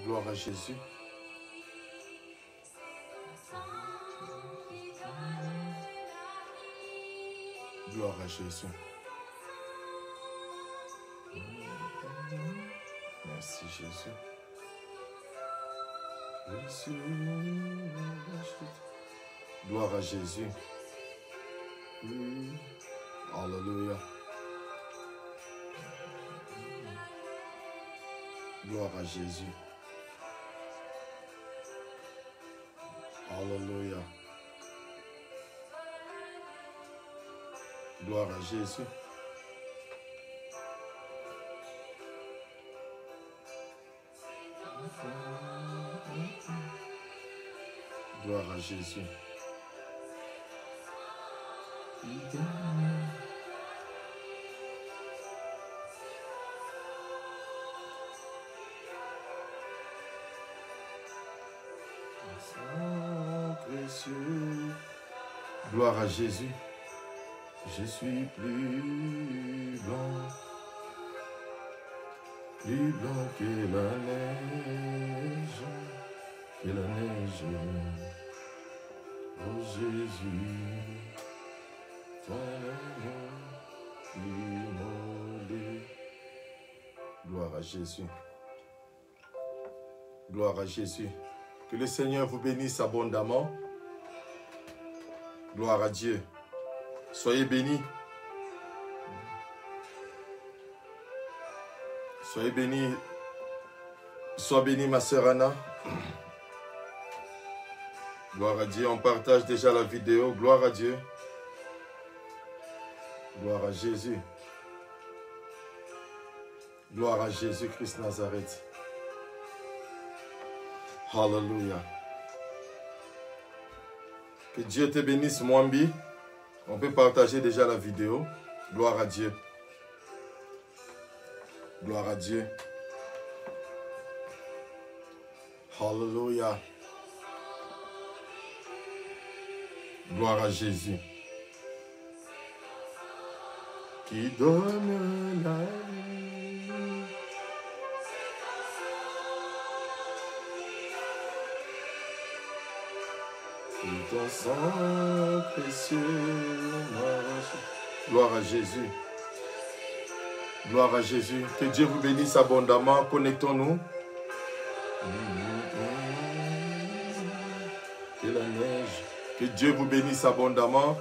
Gloire à Jésus. Gloire à Jésus. Merci Jésus. Gloire à Jésus. Alléluia. Gloire à Jésus. Alléluia. Gloire à Jésus. Gloire à Jésus. Gloire à Jésus. Je suis plus blanc que la neige, Oh Jésus, ton amour immolé. Gloire à Jésus. Gloire à Jésus. Que le Seigneur vous bénisse abondamment. Gloire à Dieu. Soyez bénis. Soyez bénis. Sois bénie ma sœur Anna. Gloire à Dieu. On partage déjà la vidéo. Gloire à Dieu. Gloire à Jésus. Gloire à Jésus-Christ Nazareth. Alléluia. Que Dieu te bénisse, Mwambi. On peut partager déjà la vidéo. Gloire à Dieu. Gloire à Dieu. Alléluia. Gloire à Jésus. Qui donne la vie. Tout ton sang précieux. Gloire à Jésus. Gloire à Jésus. Que Dieu vous bénisse abondamment. Connectons-nous. Que la neige. Que Dieu vous bénisse abondamment.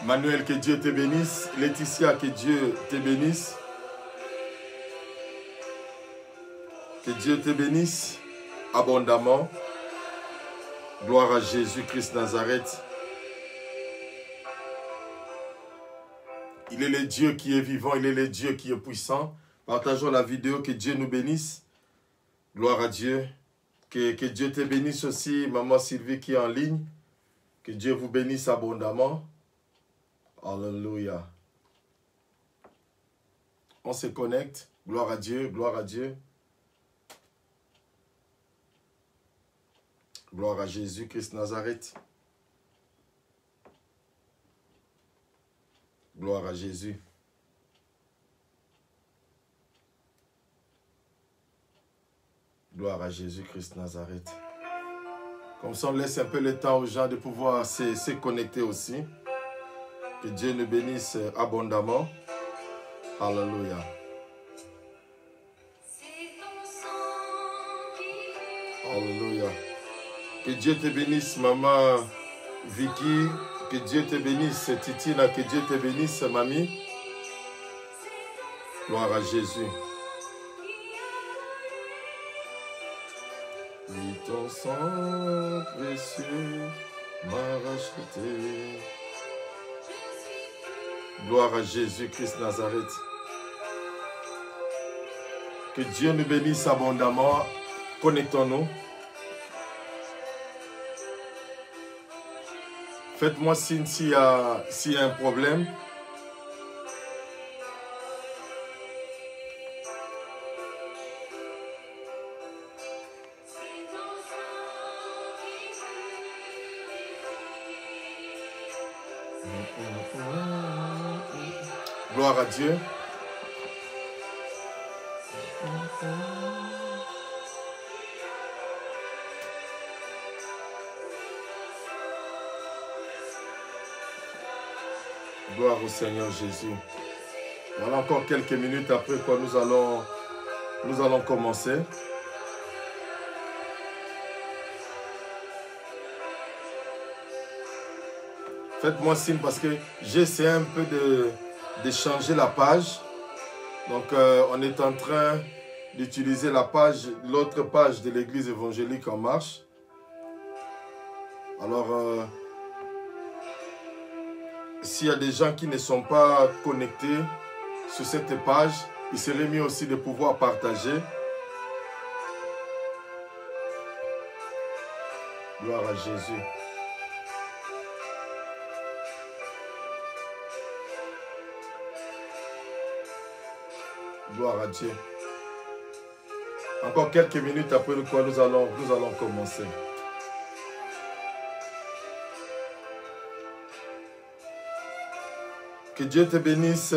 Manuel, que Dieu te bénisse. Laetitia, que Dieu te bénisse. Que Dieu te bénisse abondamment. Gloire à Jésus-Christ Nazareth. Il est le Dieu qui est vivant, il est le Dieu qui est puissant. Partageons la vidéo, que Dieu nous bénisse. Gloire à Dieu. Que Dieu te bénisse aussi, Maman Sylvie qui est en ligne. Que Dieu vous bénisse abondamment. Alléluia. On se connecte. Gloire à Dieu, gloire à Dieu. Gloire à Jésus-Christ Nazareth. Gloire à Jésus. Gloire à Jésus-Christ Nazareth. Comme ça, on laisse un peu le temps aux gens de pouvoir se connecter aussi. Que Dieu nous bénisse abondamment. Alléluia. Alléluia. Que Dieu te bénisse, maman Vicky. Que Dieu te bénisse, Titina. Que Dieu te bénisse, mamie. Gloire à Jésus. Oui, ton sang précieux m'a racheté. Gloire à Jésus-Christ Nazareth. Que Dieu nous bénisse abondamment. Connectons-nous. Faites-moi signe s'il y a un problème. Gloire à Dieu. Gloire au Seigneur Jésus. Voilà encore quelques minutes après quoi nous allons commencer. Faites-moi signe parce que j'essaie un peu de changer la page. Donc on est en train d'utiliser l'autre page de l'église évangélique En Marche. Alors s'il y a des gens qui ne sont pas connectés sur cette page, il serait mieux aussi de pouvoir partager. Gloire à Jésus. Gloire à Dieu. Encore quelques minutes après quoi nous allons commencer. Que Dieu te bénisse,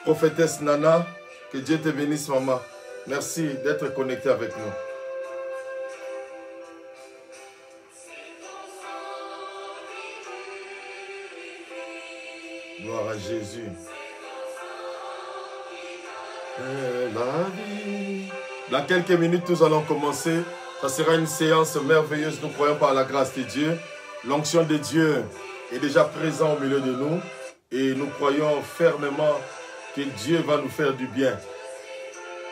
prophétesse Nana. Que Dieu te bénisse, maman. Merci d'être connecté avec nous. Gloire à Jésus. La vie. Dans quelques minutes, nous allons commencer. Ça sera une séance merveilleuse. Nous croyons par la grâce de Dieu. L'onction de Dieu est déjà présente au milieu de nous. Et nous croyons fermement que Dieu va nous faire du bien.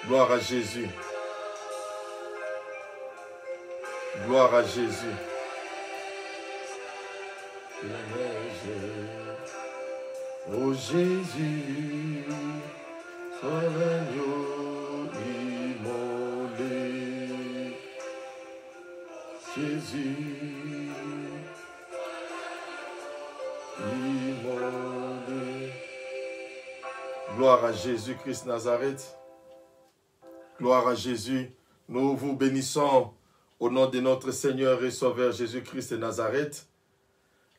Gloire à Jésus. Gloire à Jésus. Oh Jésus, sois l'agneau immolé. Jésus, immolé. Gloire à Jésus-Christ Nazareth. Gloire à Jésus. Nous vous bénissons au nom de notre Seigneur et Sauveur Jésus-Christ de Nazareth.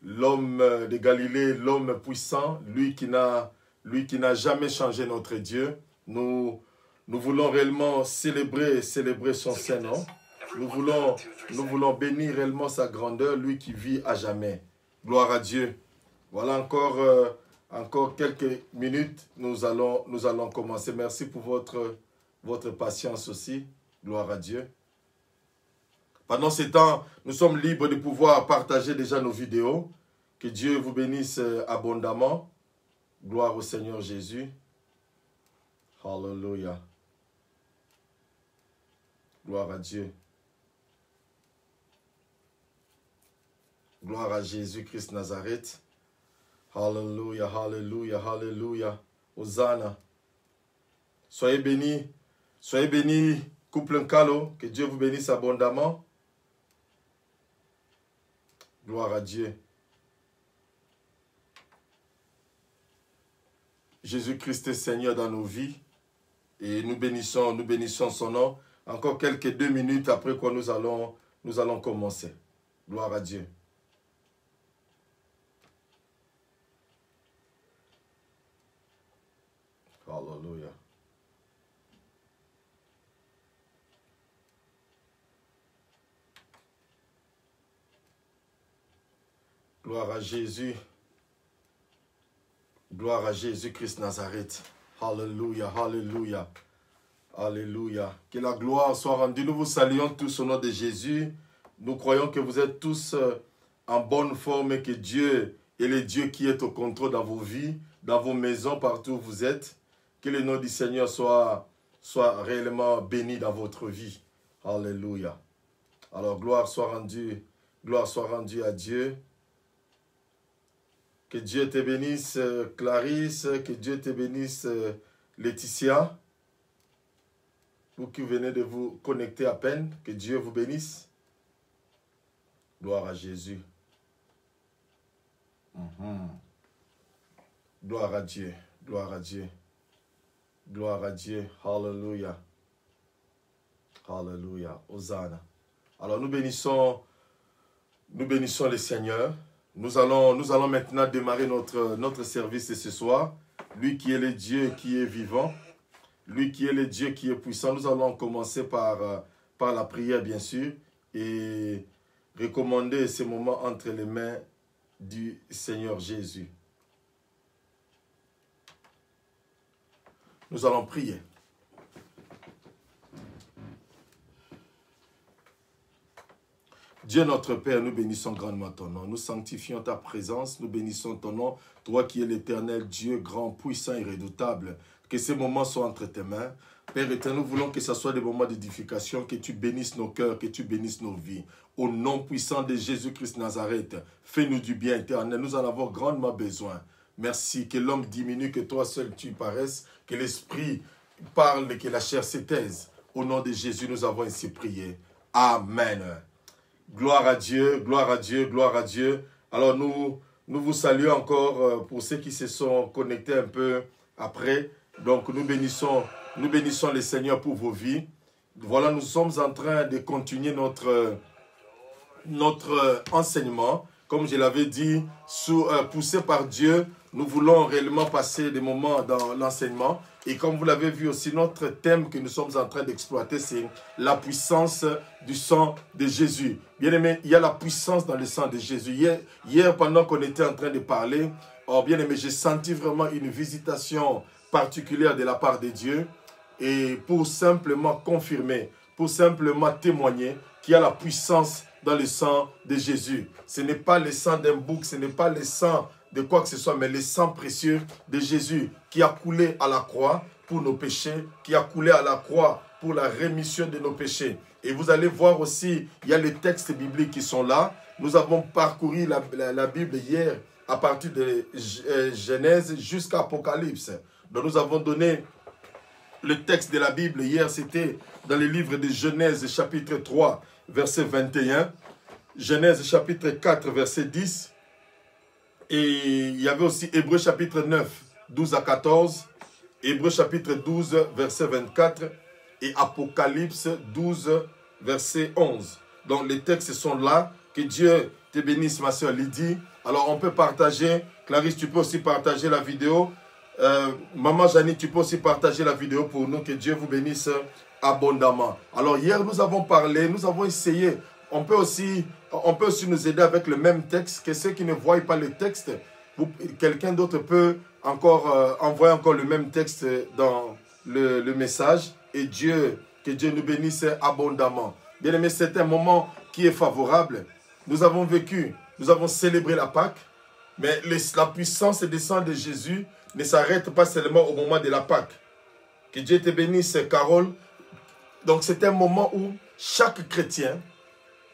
L'homme de Galilée, l'homme puissant, lui qui n'a jamais changé notre Dieu. Nous voulons réellement célébrer son Saint-Nom. Nous voulons bénir réellement sa grandeur, lui qui vit à jamais. Gloire à Dieu. Voilà encore quelques minutes, nous allons commencer. Merci pour votre patience aussi. Gloire à Dieu. Pendant ce temps, nous sommes libres de pouvoir partager déjà nos vidéos. Que Dieu vous bénisse abondamment. Gloire au Seigneur Jésus. Alléluia. Gloire à Dieu. Gloire à Jésus-Christ Nazareth. Alléluia, alléluia, alléluia. Hosanna. Soyez bénis, couple Nkalo. Que Dieu vous bénisse abondamment. Gloire à Dieu. Jésus-Christ est Seigneur dans nos vies. Et nous bénissons son nom. Encore quelques 2 minutes après quoi nous allons commencer. Gloire à Dieu. Alléluia. Gloire à Jésus. Gloire à Jésus-Christ Nazareth. Alléluia, alléluia, alléluia. Que la gloire soit rendue. Nous vous saluons tous au nom de Jésus. Nous croyons que vous êtes tous en bonne forme et que Dieu est le Dieu qui est au contrôle dans vos vies, dans vos maisons, partout où vous êtes. Que le nom du Seigneur soit réellement béni dans votre vie. Alléluia. Alors, gloire soit rendue à Dieu. Que Dieu te bénisse, Clarisse. Que Dieu te bénisse, Laetitia. Vous qui venez de vous connecter à peine, que Dieu vous bénisse. Gloire à Jésus. Gloire à Dieu. Gloire à Dieu. Gloire à Dieu. Alléluia. Alléluia. Hosanna. Alors nous bénissons le Seigneur. Nous allons maintenant démarrer notre service de ce soir. Lui qui est le Dieu qui est vivant. Lui qui est le Dieu qui est puissant. Nous allons commencer par la prière, bien sûr. Et recommander ce moment entre les mains du Seigneur Jésus. Nous allons prier. Dieu notre Père, nous bénissons grandement ton nom. Nous sanctifions ta présence, nous bénissons ton nom. Toi qui es l'éternel Dieu, grand, puissant et redoutable. Que ces moments soient entre tes mains. Père éternel, nous voulons que ce soit des moments d'édification, que tu bénisses nos cœurs, que tu bénisses nos vies. Au nom puissant de Jésus-Christ Nazareth, fais-nous du bien éternel. Nous en avons grandement besoin. Merci, que l'homme diminue, que toi seul tu paraisses, que l'esprit parle et que la chair se taise. Au nom de Jésus, nous avons ainsi prié. Amen. Gloire à Dieu, gloire à Dieu, gloire à Dieu. Alors nous vous saluons encore pour ceux qui se sont connectés un peu après. Donc nous bénissons le Seigneur pour vos vies. Voilà, nous sommes en train de continuer notre enseignement. Comme je l'avais dit, poussé par Dieu, nous voulons réellement passer des moments dans l'enseignement. Et comme vous l'avez vu aussi, notre thème que nous sommes en train d'exploiter, c'est la puissance du sang de Jésus. Bien aimé, il y a la puissance dans le sang de Jésus. Hier pendant qu'on était en train de parler, oh bien aimé, j'ai senti vraiment une visitation particulière de la part de Dieu. Et pour simplement confirmer, pour simplement témoigner qu'il y a la puissance dans le sang de Jésus. Ce n'est pas le sang d'un bouc, ce n'est pas le sang de quoi que ce soit, mais le sang précieux de Jésus qui a coulé à la croix pour nos péchés, qui a coulé à la croix pour la rémission de nos péchés. Et vous allez voir aussi, il y a les textes bibliques qui sont là. Nous avons parcouru la Bible hier à partir de Genèse jusqu'à Apocalypse. Donc nous avons donné le texte de la Bible hier, c'était dans le livre de Genèse chapitre 3, verset 21. Genèse chapitre 4, verset 10. Et il y avait aussi Hébreux chapitre 9, 12 à 14. Hébreux chapitre 12, verset 24. Et Apocalypse 12, verset 11. Donc les textes sont là. Que Dieu te bénisse, ma soeur Lydie. Alors on peut partager. Clarisse, tu peux aussi partager la vidéo. Maman Janie, tu peux aussi partager la vidéo pour nous. Que Dieu vous bénisse abondamment. Alors hier, nous avons parlé, nous avons essayé. On peut aussi nous aider avec le même texte. Que ceux qui ne voient pas le texte, quelqu'un d'autre peut encore envoyer encore le même texte dans le message. Et que Dieu nous bénisse abondamment. Bien aimé, c'est un moment qui est favorable. Nous avons vécu, nous avons célébré la Pâque. Mais la puissance du sang de Jésus ne s'arrête pas seulement au moment de la Pâque. Que Dieu te bénisse, Carole. Donc c'est un moment où chaque chrétien,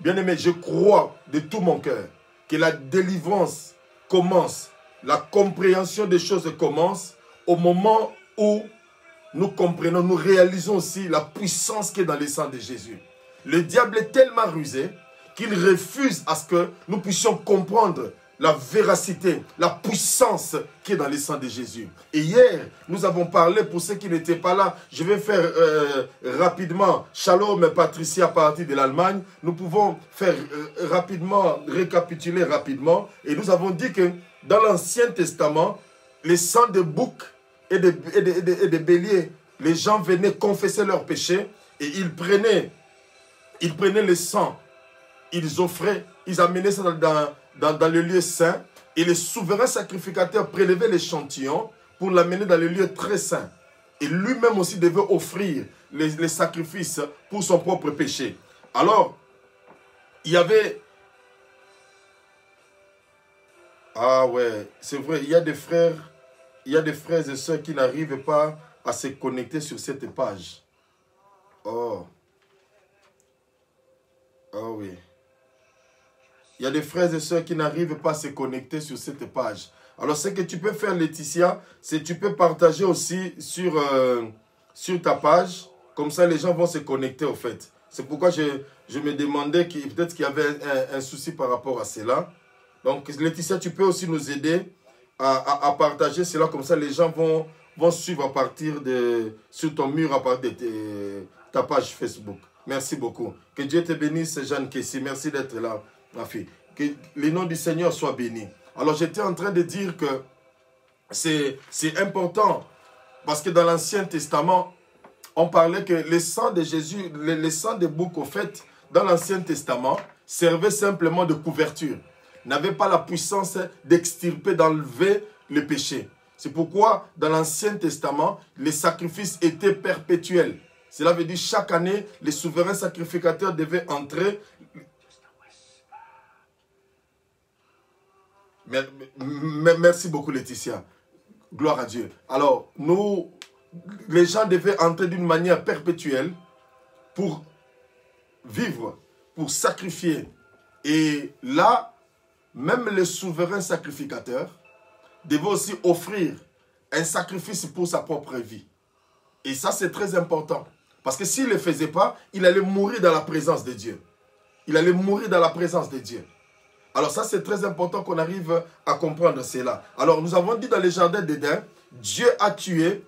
bien aimé, je crois de tout mon cœur que la délivrance commence, la compréhension des choses commence au moment où nous comprenons, nous réalisons aussi la puissance qui est dans le sang de Jésus. Le diable est tellement rusé qu'il refuse à ce que nous puissions comprendre la véracité, la puissance qui est dans le sang de Jésus. Et hier, nous avons parlé, pour ceux qui n'étaient pas là, je vais faire rapidement, Shalom Patricia à partir de l'Allemagne, nous pouvons faire rapidement, récapituler rapidement, et nous avons dit que dans l'Ancien Testament, les sangs de boucs et de béliers, les gens venaient confesser leurs péchés, et ils prenaient le sang, ils offraient, ils amenaient ça dans le lieu saint, et le souverain sacrificateur prélevait l'échantillon pour l'amener dans le lieu très saint. Et lui-même aussi devait offrir les sacrifices pour son propre péché. Alors, il y avait... Ah ouais, c'est vrai, il y a des frères et sœurs qui n'arrivent pas à se connecter sur cette page. Oh. Oh oui. Il y a des frères et sœurs qui n'arrivent pas à se connecter sur cette page. Alors, ce que tu peux faire, Laetitia, c'est que tu peux partager aussi sur ta page. Comme ça, les gens vont se connecter, au fait. C'est pourquoi je me demandais peut-être qu'il y avait un souci par rapport à cela. Donc, Laetitia, tu peux aussi nous aider à partager cela. Comme ça, les gens vont suivre à partir sur ton mur, à partir de ta page Facebook. Merci beaucoup. Que Dieu te bénisse, Jeanne Kessi. Merci d'être là, ma fille. Que le nom du Seigneur soit béni. Alors, j'étais en train de dire que c'est important. Parce que dans l'Ancien Testament, on parlait que le sang de Jésus, le sang de bouc, au fait, dans l'Ancien Testament, servait simplement de couverture. N'avait pas la puissance d'extirper, d'enlever le péché. C'est pourquoi, dans l'Ancien Testament, les sacrifices étaient perpétuels. Cela veut dire chaque année, les souverains sacrificateurs devaient entrer. Merci beaucoup, Laetitia. Gloire à Dieu. Alors, les gens devaient entrer d'une manière perpétuelle pour vivre, pour sacrifier. Et là, même les souverains sacrificateurs devaient aussi offrir un sacrifice pour sa propre vie. Et ça, c'est très important. Parce que s'il ne le faisait pas, il allait mourir dans la présence de Dieu. Il allait mourir dans la présence de Dieu. Alors ça, c'est très important qu'on arrive à comprendre cela. Alors, nous avons dit dans le jardin d'Éden, Dieu a tué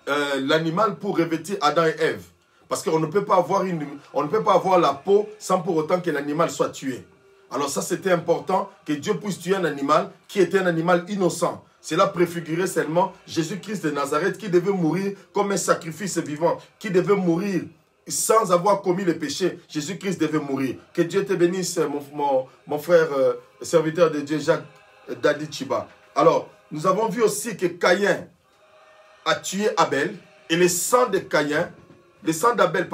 l'animal pour revêtir Adam et Ève. Parce qu'on ne peut pas avoir la peau sans pour autant que l'animal soit tué. Alors ça, c'était important que Dieu puisse tuer un animal qui était un animal innocent. Cela préfigurait seulement Jésus-Christ de Nazareth qui devait mourir comme un sacrifice vivant, qui devait mourir sans avoir commis le péché. Jésus-Christ devait mourir. Que Dieu te bénisse, mon frère, serviteur de Dieu, Jacques Dadi Chiba. Alors, nous avons vu aussi que Caïn a tué Abel et le sang d'Abel,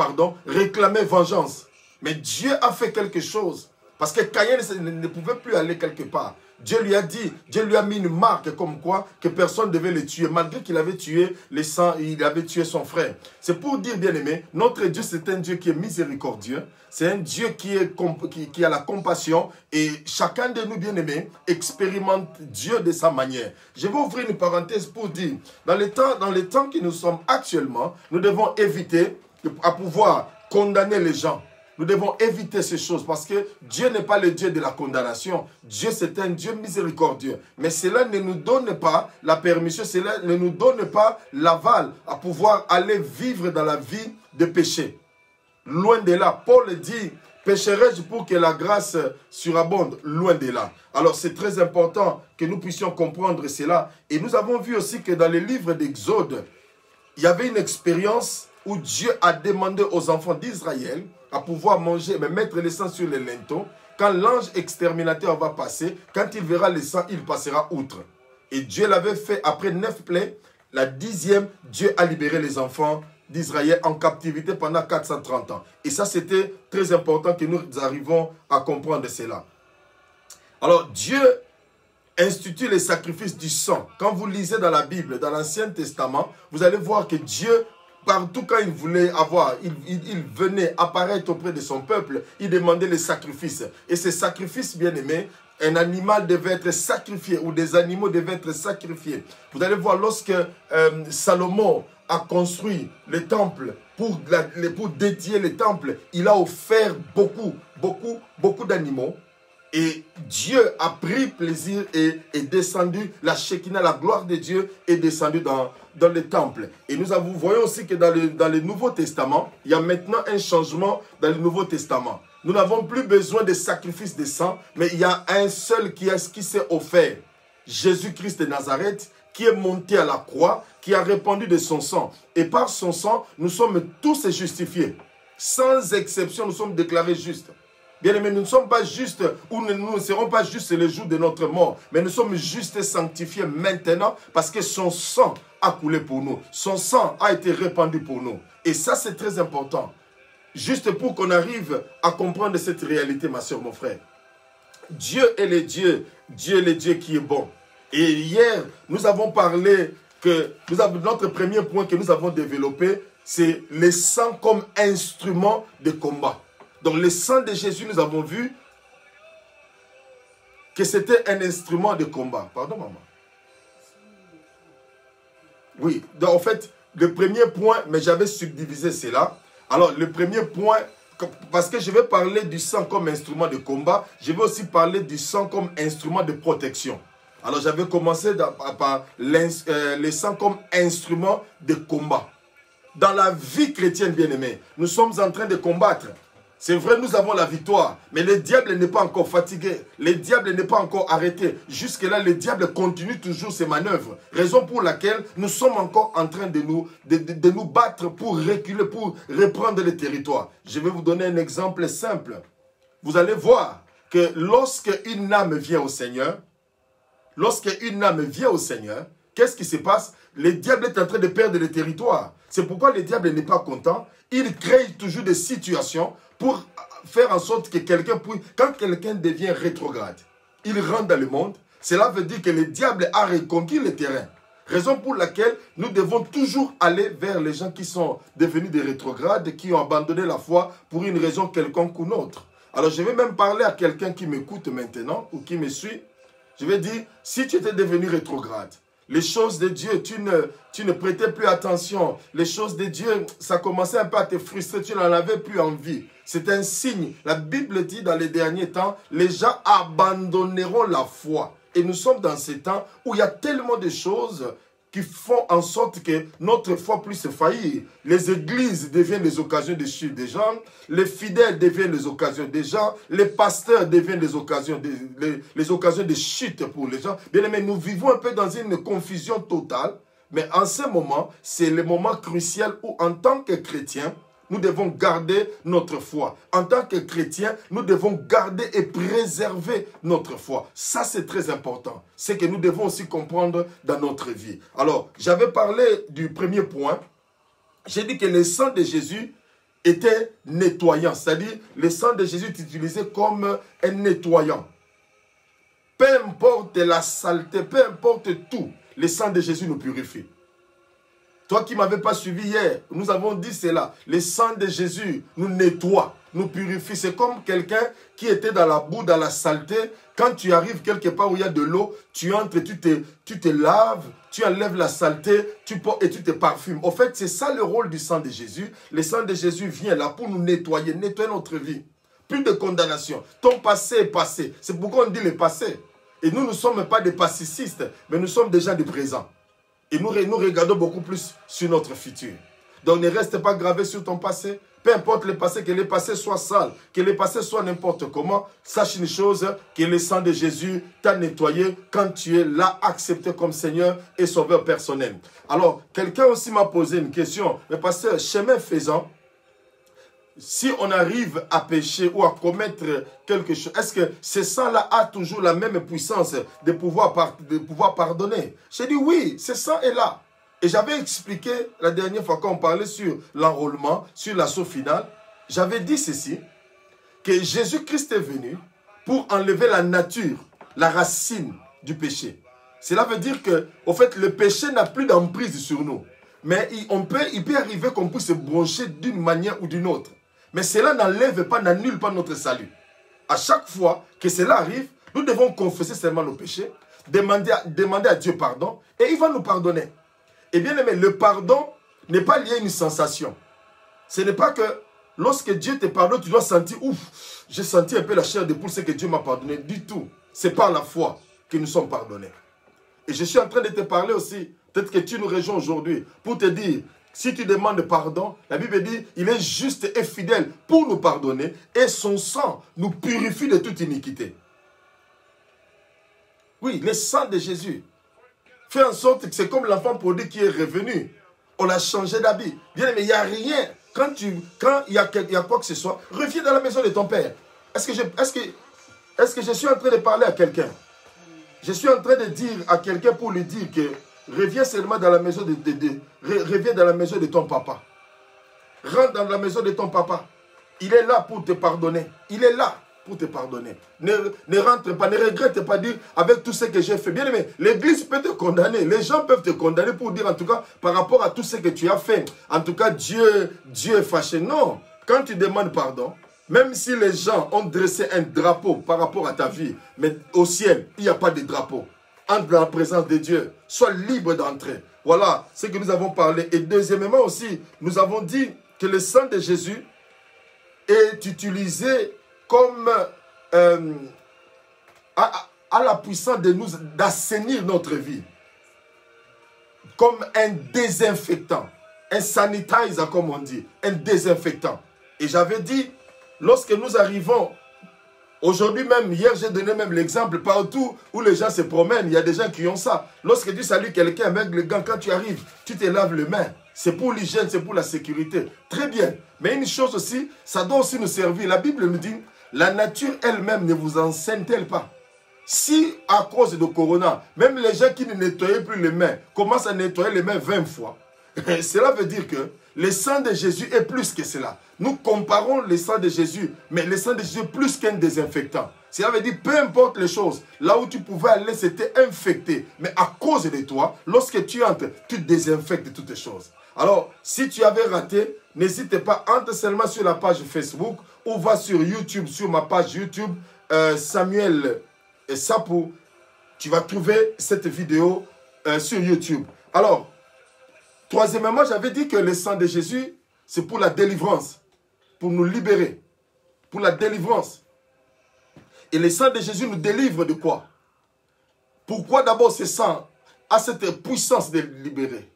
réclamait vengeance. Mais Dieu a fait quelque chose. Parce que Caïn ne pouvait plus aller quelque part. Dieu lui a dit, Dieu lui a mis une marque comme quoi que personne ne devait le tuer. Malgré qu'il avait tué il avait tué son frère. C'est pour dire, bien aimé, notre Dieu, c'est un Dieu qui est miséricordieux. C'est un Dieu qui a la compassion. Et chacun de nous, bien aimés, expérimente Dieu de sa manière. Je vais ouvrir une parenthèse pour dire, dans les temps que nous sommes actuellement, nous devons éviter à pouvoir condamner les gens. Nous devons éviter ces choses parce que Dieu n'est pas le Dieu de la condamnation. Dieu, c'est un Dieu miséricordieux. Mais cela ne nous donne pas la permission, cela ne nous donne pas l'aval à pouvoir aller vivre dans la vie de péché. Loin de là, Paul dit, pécherai-je pour que la grâce surabonde? Loin de là. Alors c'est très important que nous puissions comprendre cela. Et nous avons vu aussi que dans les livres d'Exode, il y avait une expérience où Dieu a demandé aux enfants d'Israël à pouvoir manger, mais mettre le sang sur les linteaux. Quand l'ange exterminateur va passer, quand il verra le sang, il passera outre. Et Dieu l'avait fait après 9 plaies. La 10e, Dieu a libéré les enfants d'Israël en captivité pendant 430 ans. Et ça, c'était très important que nous arrivons à comprendre cela. Alors, Dieu institue les sacrifices du sang. Quand vous lisez dans la Bible, dans l'Ancien Testament, vous allez voir que Dieu, partout quand il voulait il venait apparaître auprès de son peuple, il demandait les sacrifices. Et ces sacrifices, bien aimés, un animal devait être sacrifié ou des animaux devaient être sacrifiés. Vous allez voir, lorsque Salomon a construit le temple pour dédier le temple, il a offert beaucoup d'animaux. Et Dieu a pris plaisir et est descendu, la Shekinah, la gloire de Dieu est descendue dans le temple. Et nous voyons aussi que dans le Nouveau Testament, il y a maintenant un changement dans le Nouveau Testament. Nous n'avons plus besoin de sacrifices de sang, mais il y a un seul qui s'est offert. Jésus-Christ de Nazareth, qui est monté à la croix, qui a répandu de son sang. Et par son sang, nous sommes tous justifiés. Sans exception, nous sommes déclarés justes. Bien aimés, nous ne sommes pas justes, ou nous ne serons pas justes le jour de notre mort, mais nous sommes justes et sanctifiés maintenant parce que son sang a coulé pour nous. Son sang a été répandu pour nous. Et ça, c'est très important. Juste pour qu'on arrive à comprendre cette réalité, ma soeur, mon frère. Dieu est le Dieu qui est bon. Et hier, nous avons parlé notre premier point que nous avons développé, c'est le sang comme instrument de combat. Donc le sang de Jésus, nous avons vu que c'était un instrument de combat. Pardon, maman. Oui, donc en fait, le premier point, mais j'avais subdivisé cela. Alors le premier point, parce que je vais parler du sang comme instrument de combat, je vais aussi parler du sang comme instrument de protection. Alors j'avais commencé par le sang comme instrument de combat. Dans la vie chrétienne, bien-aimée, nous sommes en train de combattre. C'est vrai, nous avons la victoire, mais le diable n'est pas encore fatigué. Le diable n'est pas encore arrêté. Jusque-là, le diable continue toujours ses manœuvres. Raison pour laquelle nous sommes encore en train de nous battre pour reculer, pour reprendre le territoire. Je vais vous donner un exemple simple. Vous allez voir que lorsque une âme vient au Seigneur, lorsqu'une âme vient au Seigneur, qu'est-ce qui se passe? Le diable est en train de perdre le territoire. C'est pourquoi le diable n'est pas content. Il crée toujours des situations pour faire en sorte que quelqu'un puisse... Quand quelqu'un devient rétrograde, il rentre dans le monde, cela veut dire que le diable a reconquis le terrain. Raison pour laquelle nous devons toujours aller vers les gens qui sont devenus des rétrogrades, qui ont abandonné la foi pour une raison quelconque ou autre. Alors je vais même parler à quelqu'un qui m'écoute maintenant ou qui me suit. Je vais dire, si tu étais devenu rétrograde, les choses de Dieu, tu ne prêtais plus attention. Les choses de Dieu, ça commençait un peu à te frustrer, tu n'en avais plus envie. C'est un signe. La Bible dit dans les derniers temps, les gens abandonneront la foi. Et nous sommes dans ces temps où il y a tellement de choses qui font en sorte que notre foi puisse faillir. Les églises deviennent les occasions de chute des gens, les fidèles deviennent les occasions des gens, les pasteurs deviennent les occasions de chute pour les gens. Bien aimé, nous vivons un peu dans une confusion totale, mais en ce moment, c'est le moment crucial où en tant que chrétiens, nous devons garder notre foi. En tant que chrétiens, nous devons garder et préserver notre foi. Ça, c'est très important. C'est que nous devons aussi comprendre dans notre vie. Alors, j'avais parlé du premier point. J'ai dit que le sang de Jésus était nettoyant. C'est-à-dire, le sang de Jésus est utilisé comme un nettoyant. Peu importe la saleté, peu importe tout, le sang de Jésus nous purifie. Toi qui ne m'avais pas suivi hier, nous avons dit cela. Le sang de Jésus nous nettoie, nous purifie. C'est comme quelqu'un qui était dans la boue, dans la saleté. Quand tu arrives quelque part où il y a de l'eau, tu entres, tu te laves, tu enlèves la saleté et tu te parfumes. En fait, c'est ça le rôle du sang de Jésus. Le sang de Jésus vient là pour nous nettoyer, nettoyer notre vie. Plus de condamnation. Ton passé est passé. C'est pourquoi on dit le passé. Et nous ne sommes pas des passistes, mais nous sommes des gens du présent. Et nous regardons beaucoup plus sur notre futur. Donc ne reste pas gravé sur ton passé. Peu importe le passé, que le passé soit sale, que le passé soit n'importe comment. Sache une chose, que le sang de Jésus t'a nettoyé quand tu es là, accepté comme Seigneur et Sauveur personnel. Alors, quelqu'un aussi m'a posé une question. Mais pasteur, chemin faisant, si on arrive à pécher ou à commettre quelque chose, est-ce que ce sang-là a toujours la même puissance de pouvoir pardonner? J'ai dit oui, ce sang est là. Et j'avais expliqué la dernière fois quand on parlait sur l'enrôlement, sur l'assaut final, j'avais dit ceci, que Jésus-Christ est venu pour enlever la nature, la racine du péché. Cela veut dire que, au fait, le péché n'a plus d'emprise sur nous. Mais il peut arriver qu'on puisse se brancher d'une manière ou d'une autre. Mais cela n'enlève pas, n'annule pas notre salut. À chaque fois que cela arrive, nous devons confesser seulement nos péchés, demander à Dieu pardon, et il va nous pardonner. Et bien aimé, le pardon n'est pas lié à une sensation. Ce n'est pas que lorsque Dieu te pardonne, tu dois sentir, ouf, j'ai senti un peu la chair de poule, c'est que Dieu m'a pardonné. Du tout. C'est par la foi que nous sommes pardonnés. Et je suis en train de te parler aussi, peut-être que tu nous rejoins aujourd'hui, pour te dire, si tu demandes pardon, la Bible dit, il est juste et fidèle pour nous pardonner et son sang nous purifie de toute iniquité. Oui, le sang de Jésus fait en sorte que c'est comme l'enfant prodigue qui est revenu. On l'a changé d'habit. Bien, mais il n'y a rien. Quand il y a quoi que ce soit, reviens dans la maison de ton père. Est-ce que je suis en train de parler à quelqu'un? Je suis en train de dire à quelqu'un pour lui dire que reviens seulement dans la maison reviens dans la maison de ton papa. Rentre dans la maison de ton papa. Il est là pour te pardonner. Il est là pour te pardonner. Ne rentre pas, ne regrette pas, dire avec tout ce que j'ai fait. Bien aimé, l'église peut te condamner. Les gens peuvent te condamner pour dire en tout cas par rapport à tout ce que tu as fait. En tout cas, Dieu est fâché. Non, quand tu demandes pardon, même si les gens ont dressé un drapeau par rapport à ta vie, mais au ciel, il n'y a pas de drapeau. Entre dans la présence de Dieu, sois libre d'entrer. Voilà ce que nous avons parlé. Et deuxièmement aussi, nous avons dit que le sang de Jésus est utilisé comme à la puissance de nous d'assainir notre vie. Comme un désinfectant. Un sanitizer, comme on dit. Un désinfectant. Et j'avais dit, lorsque nous arrivons, aujourd'hui même, hier j'ai donné même l'exemple, partout où les gens se promènent, il y a des gens qui ont ça. Lorsque tu salues quelqu'un avec le gant, quand tu arrives, tu te laves les mains. C'est pour l'hygiène, c'est pour la sécurité. Très bien. Mais une chose aussi, ça doit aussi nous servir. La Bible nous dit, la nature elle-même ne vous enseigne-t-elle pas? Si à cause de Corona, même les gens qui ne nettoyaient plus les mains commencent à nettoyer les mains 20 fois, cela veut dire que le sang de Jésus est plus que cela. Nous comparons le sang de Jésus, mais le sang de Jésus est plus qu'un désinfectant. Cela veut dire, peu importe les choses, là où tu pouvais aller, c'était infecté. Mais à cause de toi, lorsque tu entres, tu désinfectes toutes les choses. Alors, si tu avais raté, n'hésite pas, entre seulement sur la page Facebook ou va sur YouTube, sur ma page YouTube, Samuel Sapou. Tu vas trouver cette vidéo sur YouTube. Alors, troisièmement, j'avais dit que le sang de Jésus, c'est pour la délivrance, pour nous libérer, pour la délivrance. Et le sang de Jésus nous délivre de quoi? Pourquoi d'abord ce sang a cette puissance de libérer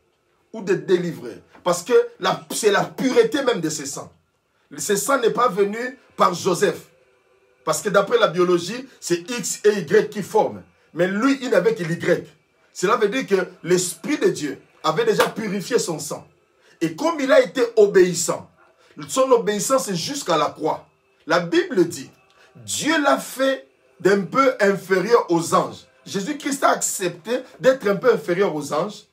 ou de délivrer? Parce que c'est la pureté même de ce sang. Ce sang n'est pas venu par Joseph. Parce que d'après la biologie, c'est X et Y qui forment. Mais lui, il n'avait que l'Y. Cela veut dire que l'Esprit de Dieu avait déjà purifié son sang. Et comme il a été obéissant, son obéissance est jusqu'à la croix. La Bible dit, Dieu l'a fait d'un peu inférieur aux anges. Jésus-Christ a accepté d'être un peu inférieur aux anges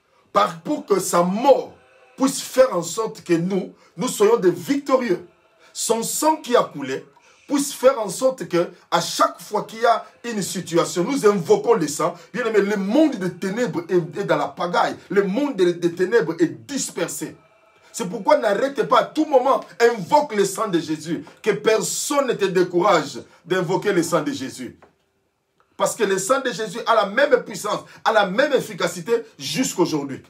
pour que sa mort puisse faire en sorte que nous soyons des victorieux. Son sang qui a coulé puisse faire en sorte que à chaque fois qu'il y a une situation, nous invoquons le sang. Bien aimé, le monde des ténèbres est dans la pagaille. Le monde des ténèbres est dispersé. C'est pourquoi n'arrête pas à tout moment, invoque le sang de Jésus. Que personne ne te décourage d'invoquer le sang de Jésus. Parce que le sang de Jésus a la même puissance, a la même efficacité jusqu'aujourd'hui.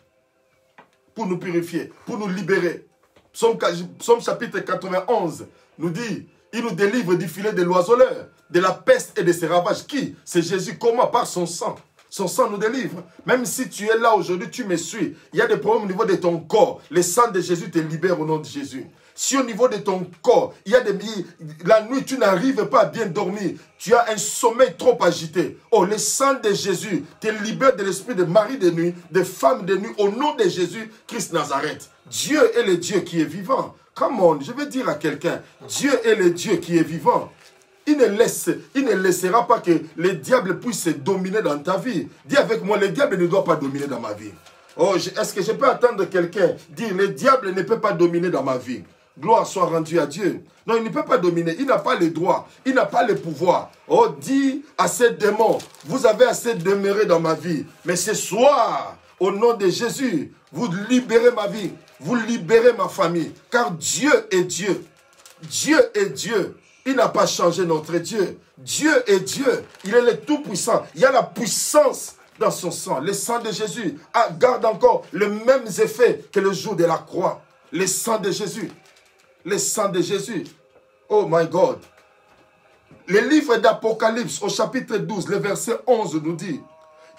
Pour nous purifier, pour nous libérer. Psaume chapitre 91 nous dit, il nous délivre du filet de l'oiseleur, de la peste et de ses ravages. Qui? C'est Jésus. Comment? Par son sang. Son sang nous délivre. Même si tu es là aujourd'hui, tu me suis. Il y a des problèmes au niveau de ton corps. Le sang de Jésus te libère au nom de Jésus. Si au niveau de ton corps, il y a la nuit, tu n'arrives pas à bien dormir. Tu as un sommeil trop agité. Oh, le sang de Jésus te libère de l'esprit de mari de nuit, de femme de nuit, au nom de Jésus, Christ Nazareth. Dieu est le Dieu qui est vivant. Come on, je veux dire à quelqu'un, Dieu est le Dieu qui est vivant. Il ne laissera pas que le diable puisse dominer dans ta vie. Dis avec moi, le diable ne doit pas dominer dans ma vie. Oh, est-ce que je peux attendre quelqu'un dire, le diable ne peut pas dominer dans ma vie? Gloire soit rendue à Dieu. Non, il ne peut pas dominer. Il n'a pas le droit. Il n'a pas le pouvoir. Oh, dis à ces démons, vous avez assez demeuré dans ma vie. Mais ce soir, au nom de Jésus, vous libérez ma vie. Vous libérez ma famille. Car Dieu est Dieu. Dieu est Dieu. Il n'a pas changé notre Dieu. Dieu est Dieu. Il est le Tout-Puissant. Il y a la puissance dans son sang. Le sang de Jésus garde encore les mêmes effets que le jour de la croix. Le sang de Jésus. Le sang de Jésus. Oh my God. Le livre d'Apocalypse au chapitre 12, le verset 11 nous dit,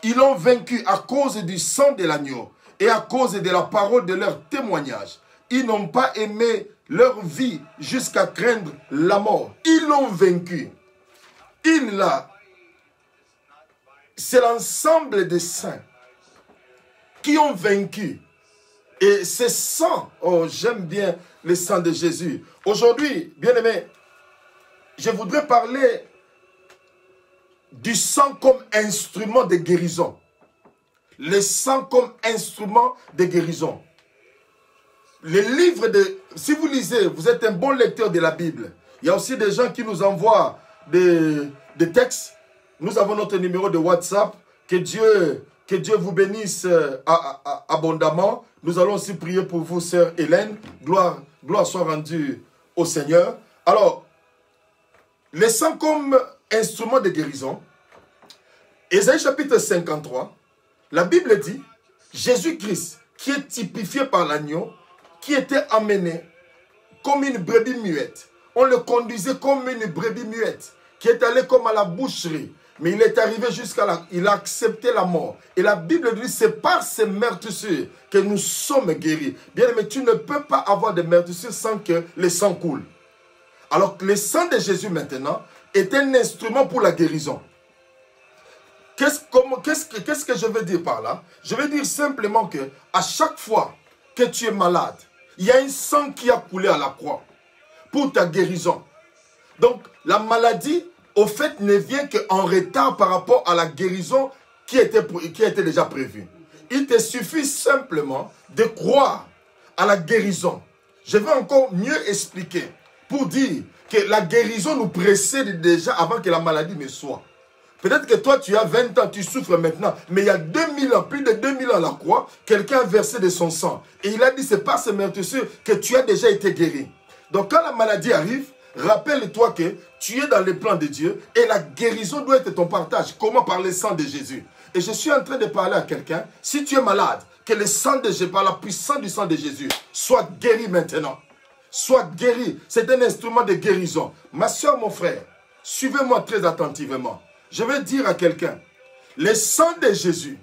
ils ont vaincu à cause du sang de l'agneau et à cause de la parole de leur témoignage. Ils n'ont pas aimé leur vie jusqu'à craindre la mort. Ils l'ont vaincu. C'est l'ensemble des saints qui ont vaincu. Et ce sang, oh j'aime bien le sang de Jésus. Aujourd'hui, bien aimé, je voudrais parler du sang comme instrument de guérison. Le sang comme instrument de guérison. Les livres de... Si vous lisez, vous êtes un bon lecteur de la Bible. Il y a aussi des gens qui nous envoient des textes. Nous avons notre numéro de WhatsApp. Que Dieu vous bénisse abondamment. Nous allons aussi prier pour vous, sœur Hélène. Gloire soit rendue au Seigneur. Alors, le sang comme instrument de guérison. Ésaïe chapitre 53. La Bible dit, Jésus-Christ, qui est typifié par l'agneau, qui était amené comme une brebis muette. On le conduisait comme une brebis muette, qui est allé comme à la boucherie. Mais il est arrivé jusqu'à là, il a accepté la mort. Et la Bible dit, c'est par ces meurtrissures que nous sommes guéris. Bien aimé, tu ne peux pas avoir de meurtrissures sans que le sang coule. Alors que le sang de Jésus maintenant est un instrument pour la guérison. Qu'est-ce que je veux dire par là? Je veux dire simplement que à chaque fois que tu es malade, il y a un sang qui a coulé à la croix pour ta guérison. Donc, la maladie au fait, ne vient qu'en retard par rapport à la guérison qui était déjà prévue. Il te suffit simplement de croire à la guérison. Je vais encore mieux expliquer pour dire que la guérison nous précède déjà avant que la maladie ne soit. Peut-être que toi, tu as 20 ans, tu souffres maintenant, mais il y a 2000 ans, plus de 2000 ans à la croix, quelqu'un a versé de son sang. Et il a dit, c'est par ce meurtrissure que tu as déjà été guéri. Donc quand la maladie arrive, rappelle-toi que tu es dans le plan de Dieu et la guérison doit être ton partage. Comment? Par le sang de Jésus. Et je suis en train de parler à quelqu'un, si tu es malade, que le sang de Jésus, par la puissance du sang de Jésus, soit guéri maintenant. Soit guéri. C'est un instrument de guérison. Ma soeur, mon frère, suivez-moi très attentivement. Je vais dire à quelqu'un, le sang de Jésus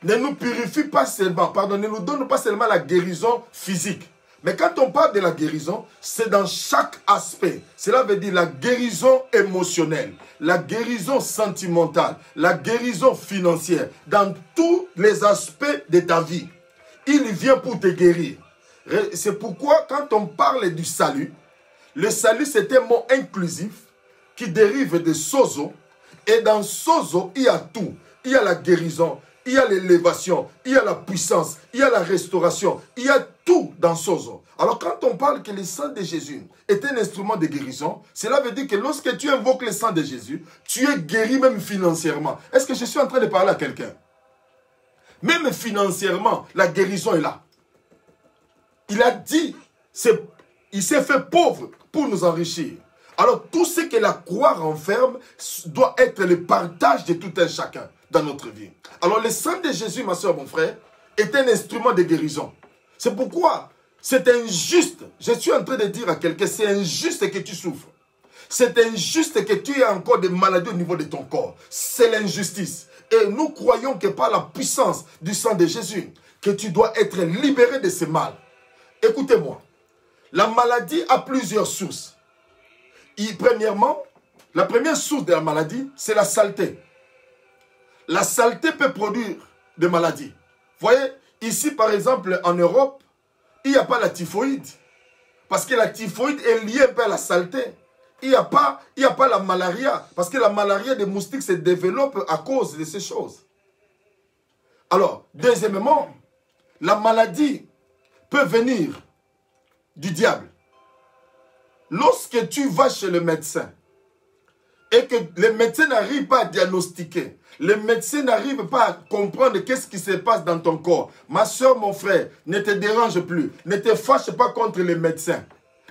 ne nous purifie pas seulement, pardon, ne nous donne pas seulement la guérison physique. Mais quand on parle de la guérison, c'est dans chaque aspect. Cela veut dire la guérison émotionnelle, la guérison sentimentale, la guérison financière, dans tous les aspects de ta vie. Il vient pour te guérir. C'est pourquoi quand on parle du salut, le salut c'est un mot inclusif qui dérive de sozo. Et dans sozo, il y a tout. Il y a la guérison, il y a l'élévation, il y a la puissance, il y a la restauration, il y a tout dans sozo. Alors quand on parle que le sang de Jésus est un instrument de guérison, cela veut dire que lorsque tu invoques le sang de Jésus, tu es guéri même financièrement. Est-ce que je suis en train de parler à quelqu'un? Même financièrement, la guérison est là. Il a dit, il s'est fait pauvre pour nous enrichir. Alors tout ce que la croix renferme doit être le partage de tout un chacun dans notre vie. Alors le sang de Jésus, ma soeur, mon frère, est un instrument de guérison. C'est pourquoi c'est injuste. Je suis en train de dire à quelqu'un, c'est injuste que tu souffres. C'est injuste que tu aies encore des maladies au niveau de ton corps. C'est l'injustice. Et nous croyons que par la puissance du sang de Jésus, que tu dois être libéré de ce mal. Écoutez-moi, la maladie a plusieurs sources. Premièrement, la première source de la maladie, c'est la saleté. La saleté peut produire des maladies. Vous voyez, ici par exemple en Europe, il n'y a pas la typhoïde. Parce que la typhoïde est liée un peu à la saleté. Il n'y a pas la malaria. Parce que la malaria des moustiques se développe à cause de ces choses. Alors, deuxièmement, la maladie peut venir du diable. Lorsque tu vas chez le médecin et que le médecin n'arrive pas à diagnostiquer, le médecin n'arrive pas à comprendre qu'est-ce qui se passe dans ton corps, ma soeur, mon frère, ne te dérange plus, ne te fâche pas contre le médecin.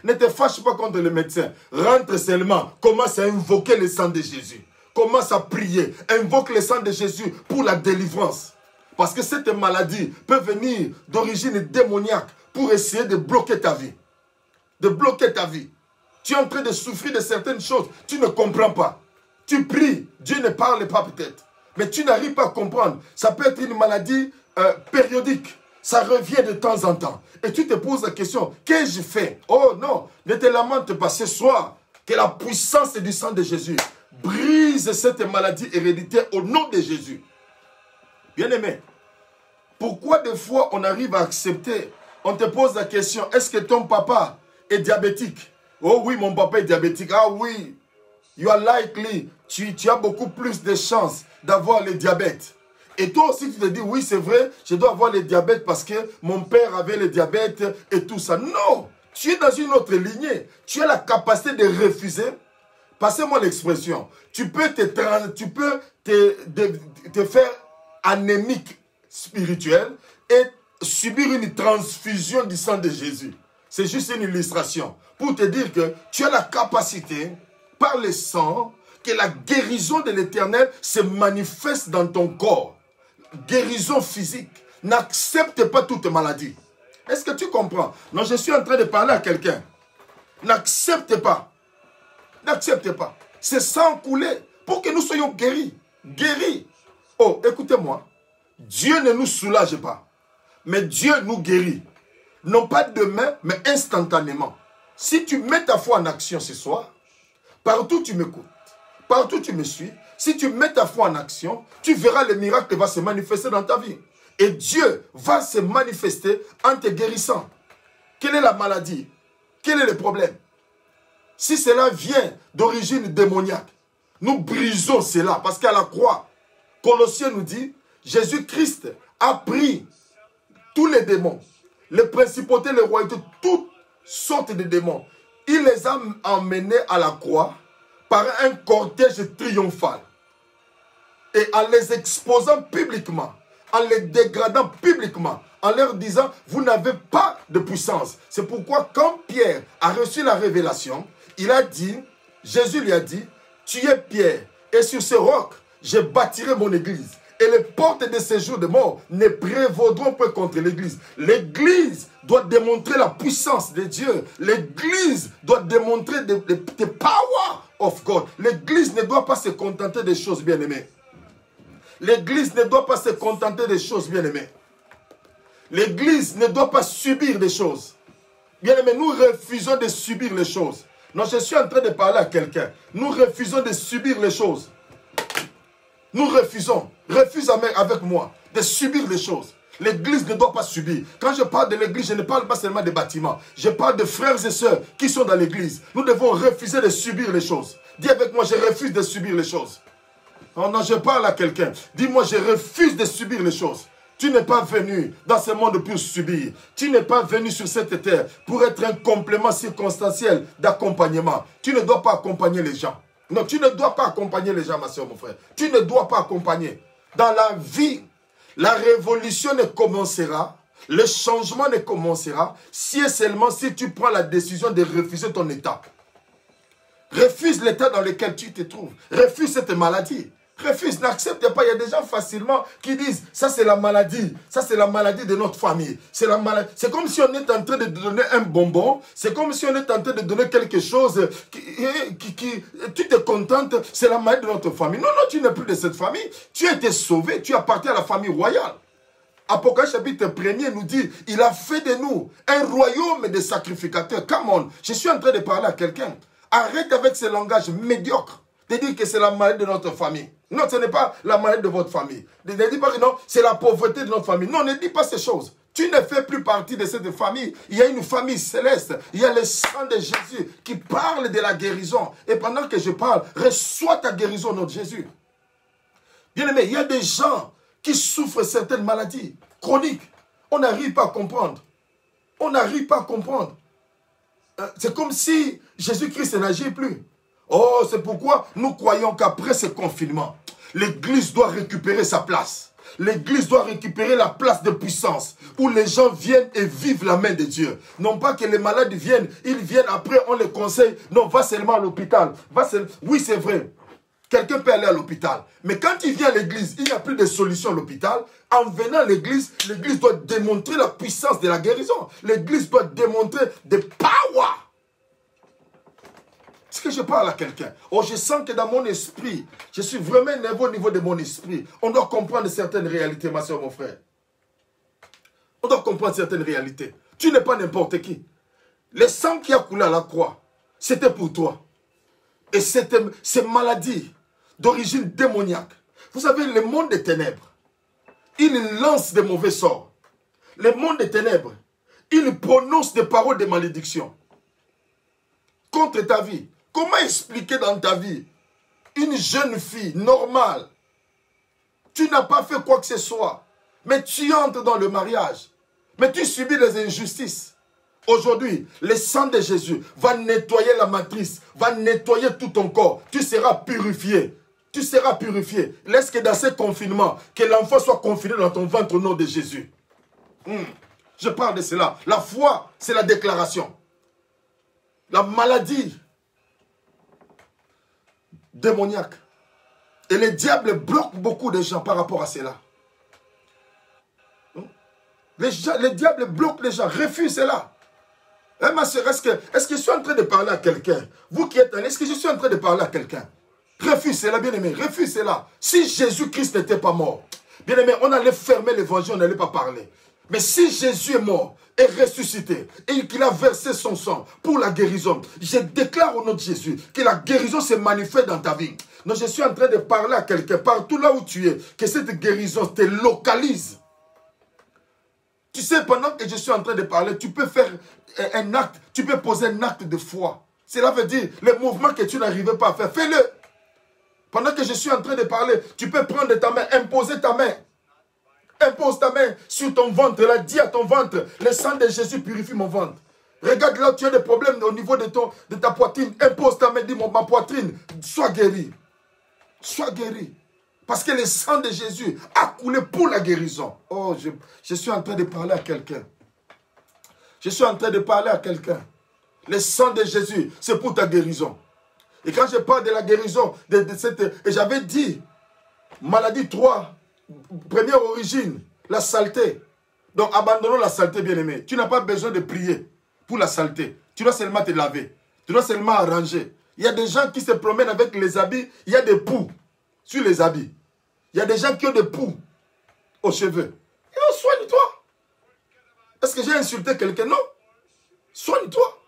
Ne te fâche pas contre le médecin. Rentre seulement, commence à invoquer le sang de Jésus. Commence à prier, invoque le sang de Jésus pour la délivrance. Parce que cette maladie peut venir d'origine démoniaque pour essayer de bloquer ta vie. De bloquer ta vie. Tu es en train de souffrir de certaines choses. Tu ne comprends pas. Tu pries. Dieu ne parle pas peut-être. Mais tu n'arrives pas à comprendre. Ça peut être une maladie périodique. Ça revient de temps en temps. Et tu te poses la question, qu'ai-je fait? Oh non, ne te lamente pas ce soir. Que la puissance du sang de Jésus brise cette maladie héréditaire au nom de Jésus. Bien-aimé, pourquoi des fois on arrive à accepter? On te pose la question, est-ce que ton papa est diabétique? Oh oui, mon papa est diabétique. Ah oui, you are likely. Tu as beaucoup plus de chances d'avoir le diabète. Et toi aussi, tu te dis, oui, c'est vrai, je dois avoir le diabète parce que mon père avait le diabète et tout ça. Non, tu es dans une autre lignée. Tu as la capacité de refuser. Passez-moi l'expression. Tu peux te faire anémique spirituel et subir une transfusion du sang de Jésus. C'est juste une illustration pour te dire que tu as la capacité, par le sang, que la guérison de l'Éternel se manifeste dans ton corps. Guérison physique. N'accepte pas toute maladie. Est-ce que tu comprends? Non, je suis en train de parler à quelqu'un. N'accepte pas. N'accepte pas. C'est sang coulé pour que nous soyons guéris. Guéris. Oh, écoutez-moi. Dieu ne nous soulage pas. Mais Dieu nous guérit. Non pas demain, mais instantanément. Si tu mets ta foi en action ce soir, partout où tu m'écoutes, partout où tu me suis, si tu mets ta foi en action, tu verras le miracle qui va se manifester dans ta vie. Et Dieu va se manifester en te guérissant. Quelle est la maladie? Quel est le problème? Si cela vient d'origine démoniaque, Nous brisons cela parce qu'à la croix, Colossiens nous dit, Jésus-Christ a pris tous les démons, les principautés, les royautés, toutes sortes de démons. Il les a emmenés à la croix par un cortège triomphal. Et en les exposant publiquement, en les dégradant publiquement, en leur disant, vous n'avez pas de puissance. C'est pourquoi quand Pierre a reçu la révélation, il a dit, Jésus lui a dit, tu es Pierre, et sur ce roc, je bâtirai mon église. Et les portes de séjour de mort ne prévaudront pas contre l'église. L'église doit démontrer la puissance de Dieu. L'église doit démontrer the power of God. L'église ne doit pas se contenter des choses bien-aimées. L'église ne doit pas se contenter des choses bien-aimées. L'église ne doit pas subir des choses. Bien-aimés, nous refusons de subir les choses. Non, je suis en train de parler à quelqu'un. Nous refusons de subir les choses. Nous refusons. Refuse avec moi de subir les choses. L'église ne doit pas subir. Quand je parle de l'église, je ne parle pas seulement des bâtiments. Je parle de frères et sœurs qui sont dans l'église. Nous devons refuser de subir les choses. Dis avec moi, je refuse de subir les choses. Oh non, je parle à quelqu'un. Dis-moi, je refuse de subir les choses. Tu n'es pas venu dans ce monde pour subir. Tu n'es pas venu sur cette terre pour être un complément circonstanciel d'accompagnement. Tu ne dois pas accompagner les gens. Non, tu ne dois pas accompagner les gens, ma soeur, mon frère. Tu ne dois pas accompagner. Dans la vie, la révolution ne commencera, le changement ne commencera si et seulement si tu prends la décision de refuser ton état. Refuse l'état dans lequel tu te trouves. Refuse cette maladie. Refuse, n'accepte pas. Il y a des gens facilement qui disent, ça c'est la maladie. Ça c'est la maladie de notre famille. C'est la maladie. C'est comme si on est en train de donner un bonbon. C'est comme si on est en train de donner quelque chose tu te contentes. C'est la maladie de notre famille. Non, non, tu n'es plus de cette famille. Tu as été sauvé. Tu appartiens à la famille royale. Apocalypse chapitre 1er nous dit, il a fait de nous un royaume de sacrificateurs. Come on, je suis en train de parler à quelqu'un. Arrête avec ce langage médiocre de dire que c'est la maladie de notre famille. Non, ce n'est pas la maladie de votre famille. Ne dis pas que non, c'est la pauvreté de notre famille. Non, ne dis pas ces choses. Tu ne fais plus partie de cette famille. Il y a une famille céleste. Il y a le sang de Jésus qui parle de la guérison. Et pendant que je parle, reçois ta guérison au nom de Jésus. Bien-aimé, il y a des gens qui souffrent certaines maladies chroniques. On n'arrive pas à comprendre. On n'arrive pas à comprendre. C'est comme si Jésus-Christ n'agit plus. Oh, c'est pourquoi nous croyons qu'après ce confinement, l'Église doit récupérer sa place. L'Église doit récupérer la place de puissance où les gens viennent et vivent la main de Dieu. Non pas que les malades viennent, ils viennent après, on les conseille. Non, va seulement à l'hôpital. Oui, c'est vrai. Quelqu'un peut aller à l'hôpital. Mais quand il vient à l'église, il n'y a plus de solution à l'hôpital. En venant à l'église doit démontrer la puissance de la guérison. L'église doit démontrer des power. Est-ce que je parle à quelqu'un? Oh, je sens que dans mon esprit, je suis vraiment énervé au niveau de mon esprit. On doit comprendre certaines réalités, ma soeur, mon frère. On doit comprendre certaines réalités. Tu n'es pas n'importe qui. Le sang qui a coulé à la croix, c'était pour toi. Et ces maladies d'origine démoniaque. Vous savez, le monde des ténèbres, il lance des mauvais sorts. Le monde des ténèbres, il prononce des paroles de malédiction contre ta vie. Comment expliquer dans ta vie une jeune fille normale, tu n'as pas fait quoi que ce soit, mais tu entres dans le mariage, mais tu subis les injustices. Aujourd'hui, le sang de Jésus va nettoyer la matrice, va nettoyer tout ton corps. Tu seras purifié. Tu seras purifié. Laisse que dans ce confinement, que l'enfant soit confiné dans ton ventre au nom de Jésus. Je parle de cela. La foi, c'est la déclaration. La maladie démoniaque. Et le diable bloque beaucoup de gens par rapport à cela. Le diable bloque les gens, refuse cela. Ma soeur, est-ce que je suis en train de parler à quelqu'un? Vous qui êtes en, est-ce que je suis en train de parler à quelqu'un? Refuse cela, bien-aimé, refuse cela. Si Jésus-Christ n'était pas mort, bien-aimé, on allait fermer l'évangile, on n'allait pas parler. Mais si Jésus est mort et ressuscité et qu'il a versé son sang pour la guérison, je déclare au nom de Jésus que la guérison se manifeste dans ta vie. Donc je suis en train de parler à quelqu'un partout là où tu es, que cette guérison te localise. Tu sais, pendant que je suis en train de parler, tu peux faire un acte, tu peux poser un acte de foi. Cela veut dire, les mouvements que tu n'arrivais pas à faire, fais-le. Pendant que je suis en train de parler, tu peux prendre ta main, imposer ta main. Impose ta main sur ton ventre, là, dis à ton ventre, le sang de Jésus purifie mon ventre. Regarde là, tu as des problèmes au niveau de ta poitrine. Impose ta main, dis ma poitrine, sois guéri. Sois guéri. Parce que le sang de Jésus a coulé pour la guérison. Oh, je suis en train de parler à quelqu'un. Je suis en train de parler à quelqu'un. Le sang de Jésus, c'est pour ta guérison. Et quand je parle de la guérison, et j'avais dit, maladie 3, première origine, la saleté. Donc abandonnons la saleté, bien-aimé. Tu n'as pas besoin de prier pour la saleté. Tu dois seulement te laver. Tu dois seulement arranger. Il y a des gens qui se promènent avec les habits, il y a des poux sur les habits. Il y a des gens qui ont des poux aux cheveux. Et soigne-toi. Est-ce que j'ai insulté quelqu'un? Non. Soigne-toi.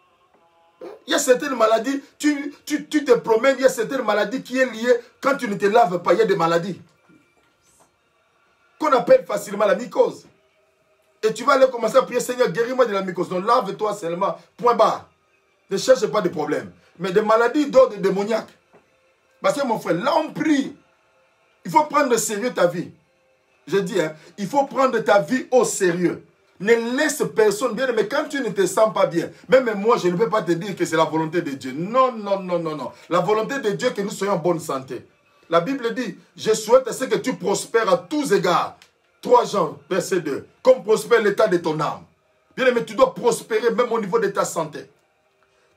Il y a certaines maladies, tu te promènes, il y a certaines maladies qui sont liées quand tu ne te laves pas. Il y a des maladies qu'on appelle facilement la mycose. Et tu vas aller commencer à prier, Seigneur, guéris-moi de la mycose. Donc lave-toi seulement, point barre. Ne cherche pas de problème. Mais des maladies d'ordre démoniaque. Parce que mon frère, là on prie. Il faut prendre au sérieux ta vie. Je dis, hein, il faut prendre ta vie au sérieux. Ne laisse personne bien, mais quand tu ne te sens pas bien, même moi, je ne peux pas te dire que c'est la volonté de Dieu. Non, non, non, non, non. La volonté de Dieu, que nous soyons en bonne santé. La Bible dit, je souhaite à ce que tu prospères à tous égards. 3 Jean, verset 2. Comme prospère l'état de ton âme. Bien, mais tu dois prospérer même au niveau de ta santé.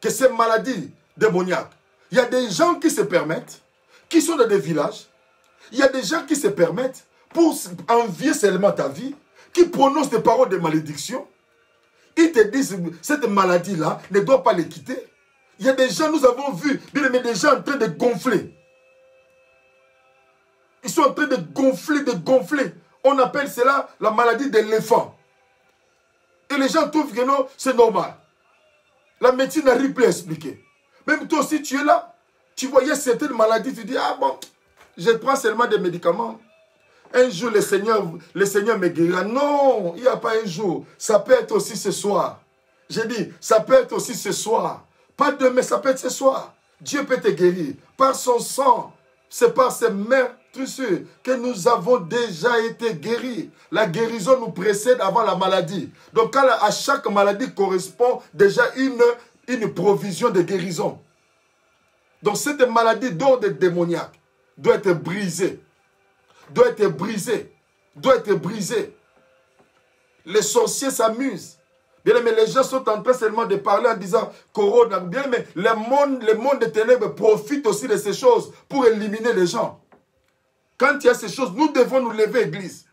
Que ces maladies démoniaques, il y a des gens qui se permettent, qui sont dans des villages, il y a des gens qui se permettent, pour envier seulement ta vie, qui prononcent des paroles de malédiction. Ils te disent, cette maladie-là ne doit pas les quitter. Il y a des gens, nous avons vu, bien, mais des gens en train de gonfler. Ils sont en train de gonfler, de gonfler. On appelle cela la maladie de l'éléphant. Et les gens trouvent que non, c'est normal. La médecine n'arrive plus à expliquer. Même toi aussi, tu es là. Tu voyais certaines maladies, tu dis, ah bon, je prends seulement des médicaments. Un jour, le Seigneur me guérira. Non, il n'y a pas un jour. Ça peut être aussi ce soir. J'ai dit, ça peut être aussi ce soir. Pas demain, ça peut être ce soir. Dieu peut te guérir. Par son sang, c'est par ses mains que nous avons déjà été guéris. La guérison nous précède avant la maladie. Donc, à chaque maladie correspond déjà une provision de guérison. Donc, cette maladie d'ordre démoniaque doit être brisée. Doit être brisée. Doit être brisée. Les sorciers s'amusent. Bien, mais les gens sont en train seulement de parler en disant Corona. Bien, mais le monde des ténèbres profite aussi de ces choses pour éliminer les gens. Quand il y a ces choses, nous devons nous lever, église.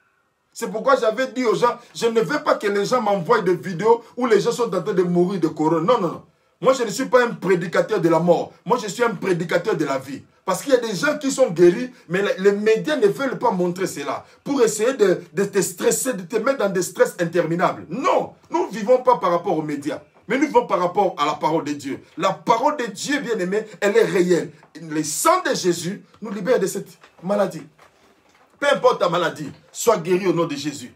C'est pourquoi j'avais dit aux gens, je ne veux pas que les gens m'envoient des vidéos où les gens sont en train de mourir de corona. Non, non, non. Moi, je ne suis pas un prédicateur de la mort. Moi, je suis un prédicateur de la vie. Parce qu'il y a des gens qui sont guéris, mais les médias ne veulent pas montrer cela. Pour essayer de te stresser, de te mettre dans des stress interminables. Non, nous ne vivons pas par rapport aux médias. Mais nous vivons par rapport à la parole de Dieu. La parole de Dieu, bien aimé, elle est réelle. Le sang de Jésus nous libère de cette maladie. Peu importe ta maladie, sois guéri au nom de Jésus.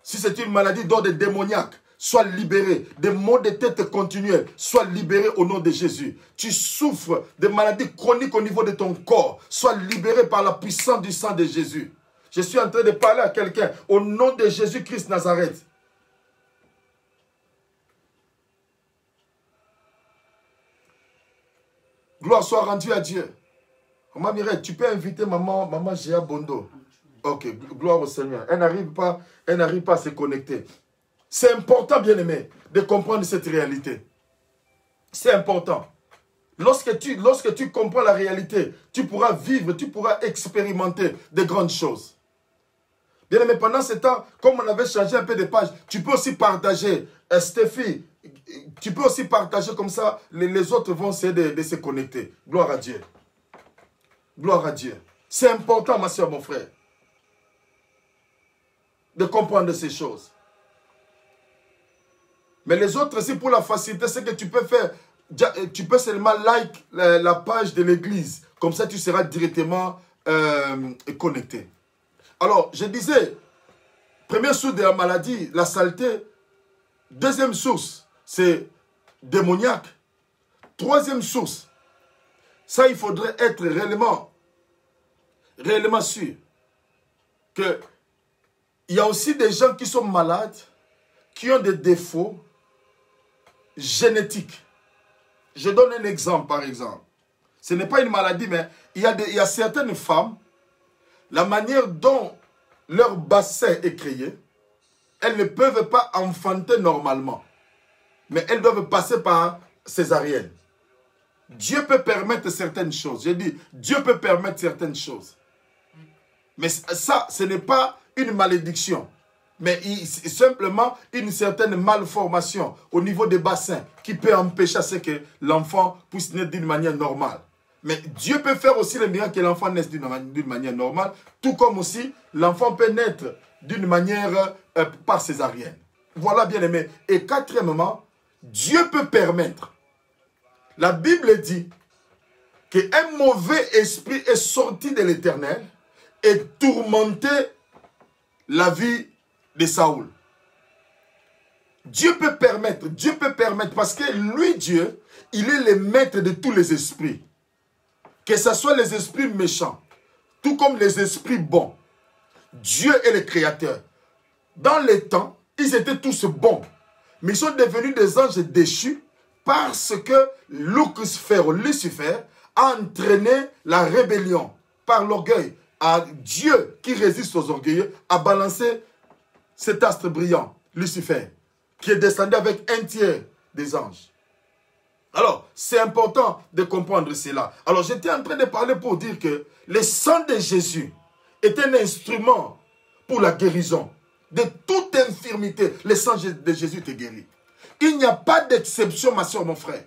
Si c'est une maladie d'ordre démoniaque, sois libéré. Des maux de tête continuels, sois libéré au nom de Jésus. Tu souffres de maladies chroniques au niveau de ton corps, sois libéré par la puissance du sang de Jésus. Je suis en train de parler à quelqu'un au nom de Jésus-Christ Nazareth. Gloire soit rendue à Dieu. Maman Mireille, tu peux inviter maman Géa Bondo. Ok, gloire au Seigneur. Elle n'arrive pas à se connecter. C'est important, bien-aimé, de comprendre cette réalité. C'est important. Lorsque tu comprends la réalité, tu pourras vivre, tu pourras expérimenter de grandes choses. Bien-aimé, pendant ce temps, comme on avait changé un peu de page, tu peux aussi partager. Stéphie, tu peux aussi partager comme ça, les autres vont essayer de se connecter. Gloire à Dieu. Gloire à Dieu. C'est important, ma soeur, mon frère, de comprendre ces choses. Mais les autres, c'est pour la facilité, c'est que tu peux faire, tu peux seulement like la page de l'église. Comme ça, tu seras directement connecté. Alors, je disais, première source de la maladie, la saleté. Deuxième source, c'est démoniaque. Troisième source, ça, il faudrait être réellement réellement sûr qu'il y a aussi des gens qui sont malades, qui ont des défauts génétiques. Je donne un exemple, par exemple. Ce n'est pas une maladie, mais il y a certaines femmes, la manière dont leur bassin est créé, elles ne peuvent pas enfanter normalement. Mais elles doivent passer par césarienne. Dieu peut permettre certaines choses. J'ai dit, Dieu peut permettre certaines choses. Mais ça, ce n'est pas une malédiction. Mais c'est simplement une certaine malformation au niveau des bassins qui peut empêcher à ce que l'enfant puisse naître d'une manière normale. Mais Dieu peut faire aussi le miracle que l'enfant naisse d'une manière normale, tout comme aussi l'enfant peut naître d'une manière par césarienne. Voilà, bien aimé. Et quatrièmement, Dieu peut permettre. La Bible dit qu'un mauvais esprit est sorti de l'Éternel et tourmenté la vie de Saoul. Dieu peut permettre parce que lui, Dieu, il est le maître de tous les esprits. Que ce soit les esprits méchants, tout comme les esprits bons. Dieu est le créateur. Dans les temps, ils étaient tous bons. Mais ils sont devenus des anges déchus parce que Lucifer a entraîné la rébellion par l'orgueil. Dieu qui résiste aux orgueilleux a balancé cet astre brillant, Lucifer, qui est descendu avec un tiers des anges. Alors, c'est important de comprendre cela. Alors, j'étais en train de parler pour dire que le sang de Jésus est un instrument pour la guérison de toute infirmité. Le sang de Jésus te guérit. Il n'y a pas d'exception, ma soeur, mon frère.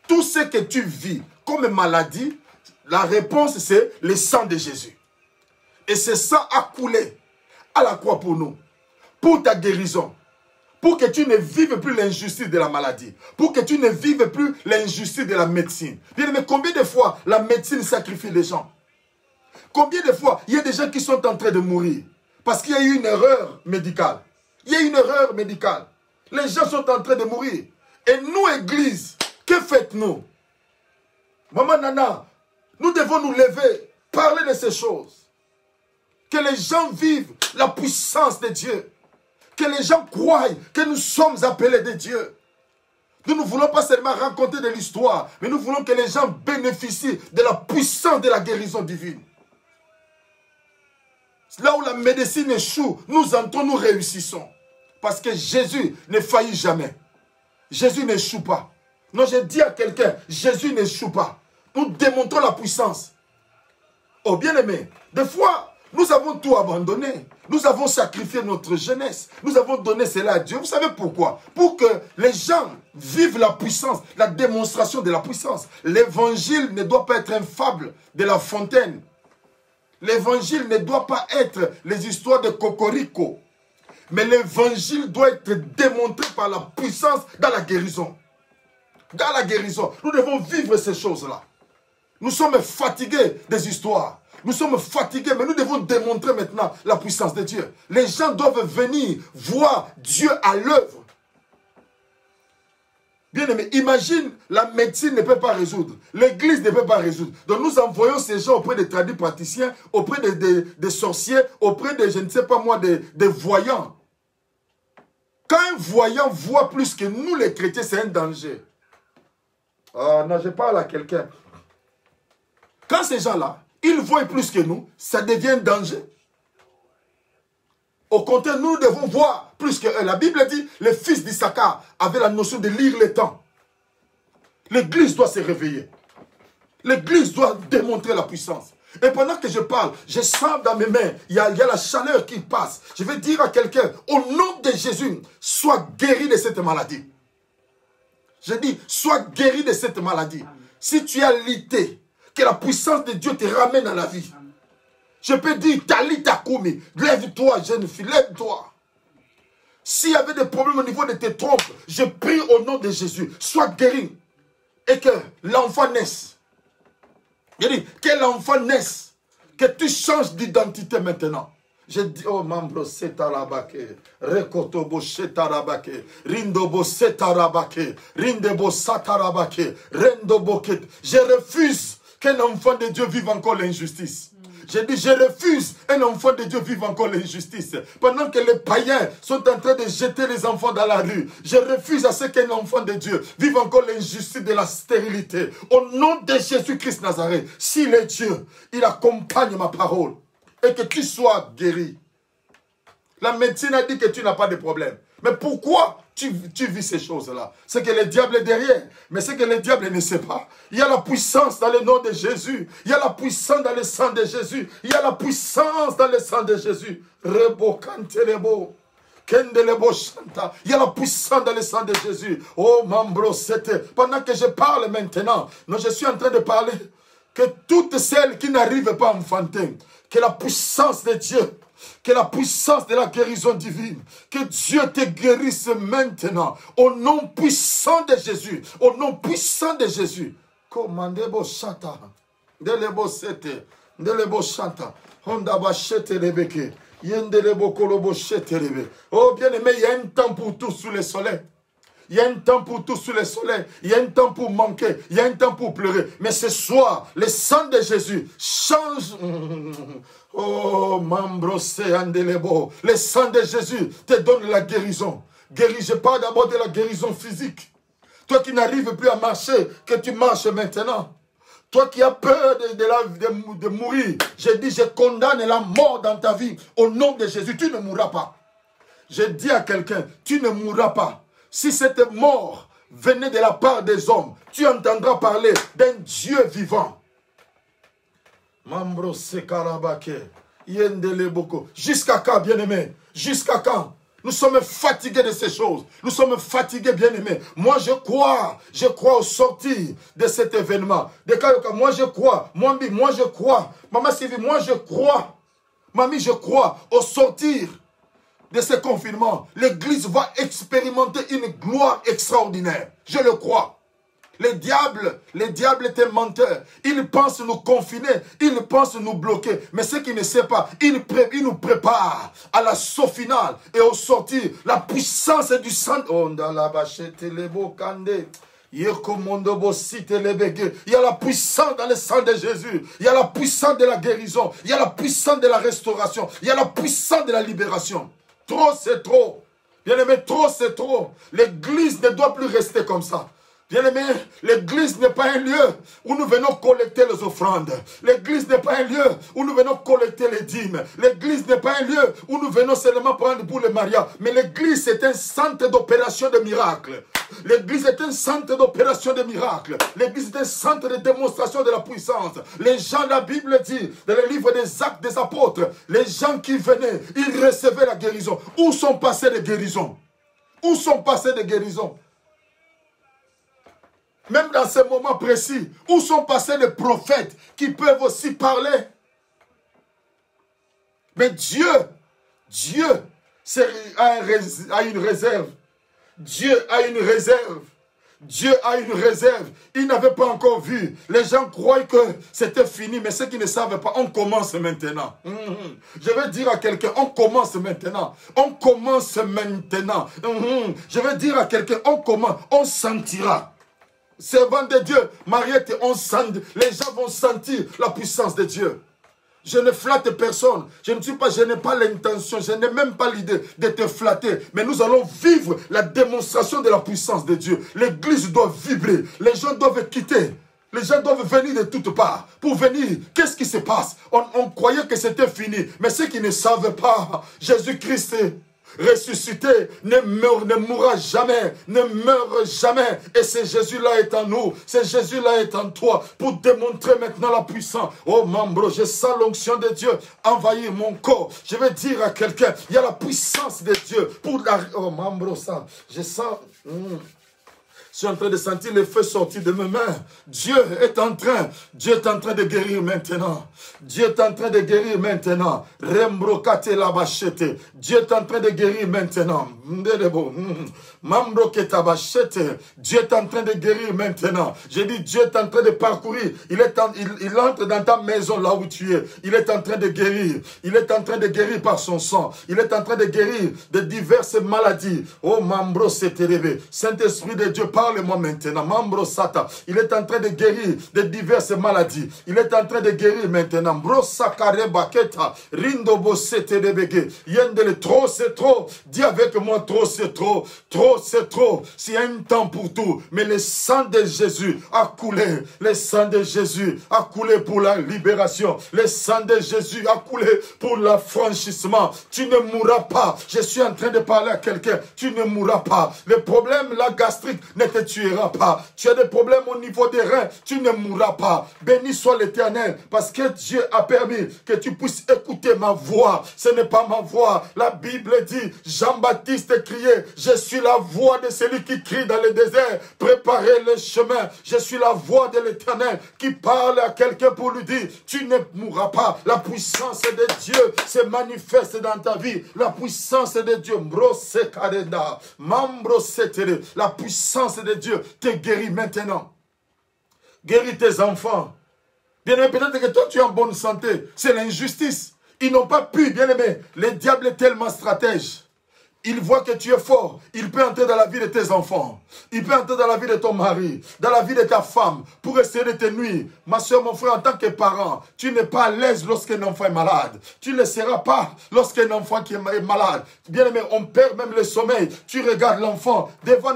Tout ce que tu vis comme maladie, la réponse, c'est le sang de Jésus. Et ce sang a coulé à la croix pour nous, pour ta guérison. Pour que tu ne vives plus l'injustice de la maladie. Pour que tu ne vives plus l'injustice de la médecine. Bien, mais combien de fois la médecine sacrifie les gens? Combien de fois il y a des gens qui sont en train de mourir? Parce qu'il y a eu une erreur médicale. Il y a une erreur médicale. Les gens sont en train de mourir. Et nous, Église, que faites-nous? Maman Nana, nous devons nous lever, parler de ces choses. Que les gens vivent la puissance de Dieu. Que les gens croient que nous sommes appelés de Dieu. Nous ne voulons pas seulement raconter de l'histoire, mais nous voulons que les gens bénéficient de la puissance de la guérison divine. Là où la médecine échoue, nous entrons, nous réussissons. Parce que Jésus ne faillit jamais. Jésus n'échoue pas. Non, je dis à quelqu'un, Jésus n'échoue pas. Nous démontrons la puissance. Oh, bien-aimé, des fois, nous avons tout abandonné. Nous avons sacrifié notre jeunesse. Nous avons donné cela à Dieu. Vous savez pourquoi? Pour que les gens vivent la puissance, la démonstration de la puissance. L'évangile ne doit pas être une fable de La Fontaine. L'évangile ne doit pas être les histoires de Cocorico. Mais l'évangile doit être démontré par la puissance dans la guérison. Dans la guérison. Nous devons vivre ces choses-là. Nous sommes fatigués des histoires. Nous sommes fatigués, mais nous devons démontrer maintenant la puissance de Dieu. Les gens doivent venir voir Dieu à l'œuvre. Bien aimé, imagine, la médecine ne peut pas résoudre. L'église ne peut pas résoudre. Donc nous envoyons ces gens auprès des tradipraticiens, auprès des sorciers, auprès de, je ne sais pas moi, des voyants. Quand un voyant voit plus que nous les chrétiens, c'est un danger. Ah non, je parle à quelqu'un. Quand ces gens-là, ils voient plus que nous, ça devient un danger. Au contraire, nous devons voir plus que eux. La Bible dit, les fils d'Issachar avaient la notion de lire les temps. L'église doit se réveiller. L'église doit démontrer la puissance. Et pendant que je parle, je sens dans mes mains, il y a la chaleur qui passe. Je vais dire à quelqu'un, au nom de Jésus, sois guéri de cette maladie. Je dis, sois guéri de cette maladie. Si tu as lité, que la puissance de Dieu te ramène à la vie. Je peux dire, Talita Koumi, lève-toi, jeune fille, lève-toi. S'il y avait des problèmes au niveau de tes trompes, je prie au nom de Jésus, sois guéri. Et que l'enfant naisse. Je dis, que l'enfant naisse. Que tu changes d'identité maintenant. Je dis, oh mambo setarabake, rekotobo setarabake, rindobo setarabake, rindebo satarabake, rendoboket. Je refuse qu'un enfant de Dieu vive encore l'injustice. J'ai dit, je refuse un enfant de Dieu vive encore l'injustice. Pendant que les païens sont en train de jeter les enfants dans la rue, je refuse à ce qu'un enfant de Dieu vive encore l'injustice de la stérilité. Au nom de Jésus-Christ Nazareth, s'il est Dieu, il accompagne ma parole et que tu sois guéri. La médecine a dit que tu n'as pas de problème. Mais pourquoi tu vis ces choses-là? C'est que le diable est derrière. Mais c'est que le diable ne sait pas. Il y a la puissance dans le nom de Jésus. Il y a la puissance dans le sang de Jésus. Il y a la puissance dans le sang de Jésus. Rebo kantelebo. Kendelebo chanta. Il y a la puissance dans le sang de Jésus. Oh, Mambro, c'était. Pendant que je parle maintenant, non, je suis en train de parler que toutes celles qui n'arrivent pas à enfanter, que la puissance de Dieu, que la puissance de la guérison divine, que Dieu te guérisse maintenant, au nom puissant de Jésus, au nom puissant de Jésus. Commandez-vous chanta, delebo sete, delebo chanta, honda bachete rebeke, yendelebo kolobo chete rebe. Oh bien-aimé, il y a un temps pour tout sous le soleil. Il y a un temps pour tout sous le soleil. Il y a un temps pour manquer. Il y a un temps pour pleurer. Mais ce soir, le sang de Jésus change. Oh, Mambrose Andelebo. Le sang de Jésus te donne la guérison. Je parle d'abord de la guérison physique. Toi qui n'arrives plus à marcher, que tu marches maintenant. Toi qui as peur de mourir, je dis, je condamne la mort dans ta vie. Au nom de Jésus, tu ne mourras pas. Je dis à quelqu'un, tu ne mourras pas. Si cette mort venait de la part des hommes, tu entendras parler d'un Dieu vivant. Jusqu'à quand, bien-aimé? Jusqu'à quand? Nous sommes fatigués de ces choses. Nous sommes fatigués, bien-aimés. Moi, je crois au sortir de cet événement. Moi, je crois. Moi, je crois. Maman Sylvie, moi, je crois. Mamie, je crois au sortir de ce confinement, l'Église va expérimenter une gloire extraordinaire. Je le crois. Le diable est un menteur. Il pense nous confiner, il pense nous bloquer. Mais ce qu'il ne sait pas, il nous prépare à l'assaut final et au sortir. La puissance du sang. Il y a la puissance dans le sang de Jésus. Il y a la puissance de la guérison. Il y a la puissance de la restauration. Il y a la puissance de la libération. Trop, c'est trop. Bien-aimé, trop, c'est trop. L'Église ne doit plus rester comme ça. Bien-aimé, l'Église n'est pas un lieu où nous venons collecter les offrandes. L'Église n'est pas un lieu où nous venons collecter les dîmes. L'Église n'est pas un lieu où nous venons seulement prendre pour le mariage. Mais l'Église est un centre d'opération de miracles. L'Église est un centre d'opération de miracles. L'Église est un centre de démonstration de la puissance. Les gens, la Bible dit, dans le livre des Actes des Apôtres, les gens qui venaient, ils recevaient la guérison. Où sont passées les guérisons? Où sont passées les guérisons? Même dans ces moments précis, où sont passés les prophètes qui peuvent aussi parler? Mais Dieu a une réserve. Dieu a une réserve. Dieu a une réserve. Ils n'avaient pas encore vu. Les gens croient que c'était fini, mais ceux qui ne savent pas, on commence maintenant. Je vais dire à quelqu'un, on commence maintenant. On commence maintenant. Je vais dire à quelqu'un, on commence, on sentira. Servant de Dieu, Mariette, les gens vont sentir la puissance de Dieu. Je ne flatte personne. Je n'ai pas l'intention, je n'ai même pas l'idée de te flatter. Mais nous allons vivre la démonstration de la puissance de Dieu. L'Église doit vibrer. Les gens doivent quitter. Les gens doivent venir de toutes parts. Pour venir, qu'est-ce qui se passe? On croyait que c'était fini. Mais ceux qui ne savent pas, Jésus-Christ est ressuscité, ne mourra jamais, ne meurt jamais. Et ce Jésus-là est en nous, ce Jésus-là est en toi, pour démontrer maintenant la puissance. Oh Mambro, je sens l'onction de Dieu envahir mon corps. Je vais dire à quelqu'un, il y a la puissance de Dieu pour la... Oh Mambro, ça, je sens... Je suis en train de sentir le feu sortir de mes mains. Dieu est en train de guérir maintenant. Dieu est en train de guérir maintenant. Rembrokate la bachete. Dieu est en train de guérir maintenant. Mambroketa bachete. Dieu est en train de guérir maintenant. J'ai dit Dieu est en train de parcourir. Il entre dans ta maison là où tu es. Il est en train de guérir. Il est en train de guérir par son sang. Il est en train de guérir de diverses maladies. Oh Mambro s'est élevé. Saint-Esprit de Dieu, parle parle-moi maintenant. Mambro Sata, il est en train de guérir de diverses maladies. Il est en train de guérir maintenant. Brosa Kare Baketa, Rindo Bosete Rebege, Yendele, trop c'est trop. Dis avec moi, trop c'est trop. Trop c'est trop. C'est un temps pour tout. Mais le sang de Jésus a coulé. Le sang de Jésus a coulé pour la libération. Le sang de Jésus a coulé pour l'affranchissement. Tu ne mourras pas. Je suis en train de parler à quelqu'un. Tu ne mourras pas. Le problème, la gastrique, ne te tuera pas. Tu as des problèmes au niveau des reins. Tu ne mourras pas. Béni soit l'Éternel. Parce que Dieu a permis que tu puisses écouter ma voix. Ce n'est pas ma voix. La Bible dit, Jean-Baptiste criait, je suis la voix de celui qui crie dans le désert. Préparez le chemin. Je suis la voix de l'Éternel qui parle à quelqu'un pour lui dire, tu ne mourras pas. La puissance de Dieu se manifeste dans ta vie. La puissance de Dieu, la puissance de Dieu te guérit maintenant. Guéris tes enfants. Bien-aimé, peut-être que toi tu es en bonne santé. C'est l'injustice. Ils n'ont pas pu, bien-aimé. Le diable est tellement stratège. Il voit que tu es fort. Il peut entrer dans la vie de tes enfants. Il peut entrer dans la vie de ton mari, dans la vie de ta femme, pour essayer de te nuire. Ma soeur, mon frère, en tant que parent, tu n'es pas à l'aise lorsqu'un enfant est malade. Tu ne le seras pas lorsqu'un enfant qui est malade. Bien aimé, on perd même le sommeil. Tu regardes l'enfant devant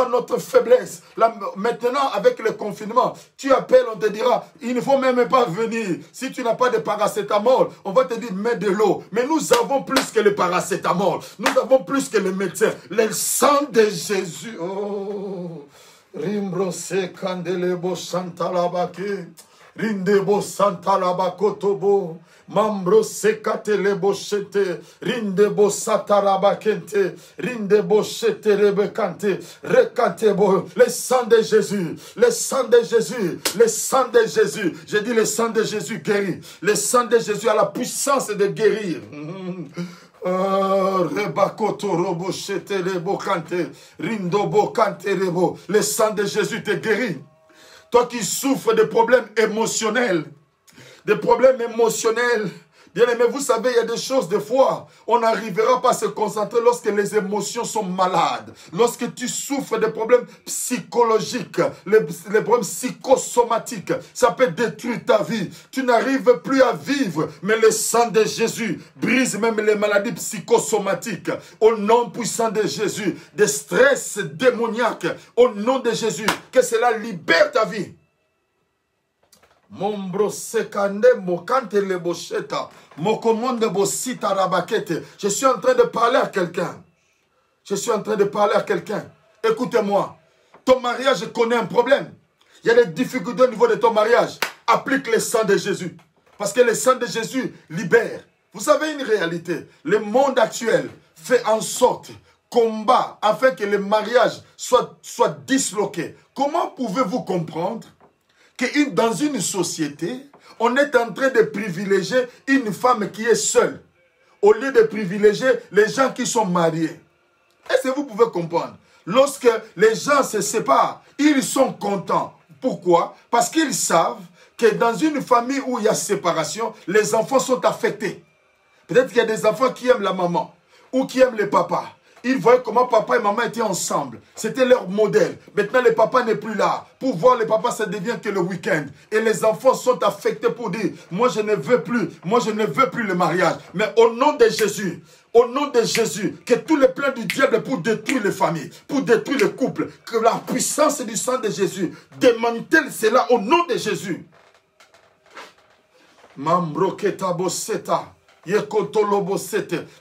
notre faiblesse. Là, maintenant, avec le confinement, tu appelles, on te dira, il ne faut même pas venir. Si tu n'as pas de paracétamol, on va te dire, mets de l'eau. Mais nous avons plus que le paracétamol. Nous avons plus que les médecins. Le sang de Jésus. Oh. Rimbrose kandelebo santalabake. Rindebo santalabakotobo. Mambro sekatelebo shete. Rindebo satarabakente. Rindebo shete rebekante. Rekantebo. Le sang de Jésus. Le sang de Jésus. Le sang de Jésus. Je dis le sang de Jésus guérit. Le sang de Jésus a la puissance de guérir. Le sang de Jésus te guérit. Toi qui souffres de problèmes émotionnels, bien aimé, vous savez, il y a des choses, des fois, on n'arrivera pas à se concentrer lorsque les émotions sont malades. Lorsque tu souffres de problèmes psychologiques, les problèmes psychosomatiques, ça peut détruire ta vie. Tu n'arrives plus à vivre, mais le sang de Jésus brise même les maladies psychosomatiques. Au nom puissant de Jésus, des stress démoniaques, au nom de Jésus, que cela libère ta vie. Je suis en train de parler à quelqu'un. Écoutez-moi. Ton mariage connaît un problème. Il y a des difficultés au niveau de ton mariage. Applique le sang de Jésus. Parce que le sang de Jésus libère. Vous savez une réalité. Le monde actuel fait en sorte, combat, afin que le mariage soit disloqué. Comment pouvez-vous comprendre que dans une société, on est en train de privilégier une femme qui est seule, au lieu de privilégier les gens qui sont mariés? Est-ce que vous pouvez comprendre? Lorsque les gens se séparent, ils sont contents. Pourquoi? Parce qu'ils savent que dans une famille où il y a séparation, les enfants sont affectés. Peut-être qu'il y a des enfants qui aiment la maman ou qui aiment le papa. Ils voyaient comment papa et maman étaient ensemble. C'était leur modèle. Maintenant, le papa n'est plus là. Pour voir le papa, ça devient que le week-end. Et les enfants sont affectés pour dire, moi je ne veux plus le mariage. Mais au nom de Jésus, que tous les plans du diable pour détruire les familles, pour détruire les couples, que la puissance du sang de Jésus démantèle cela au nom de Jésus.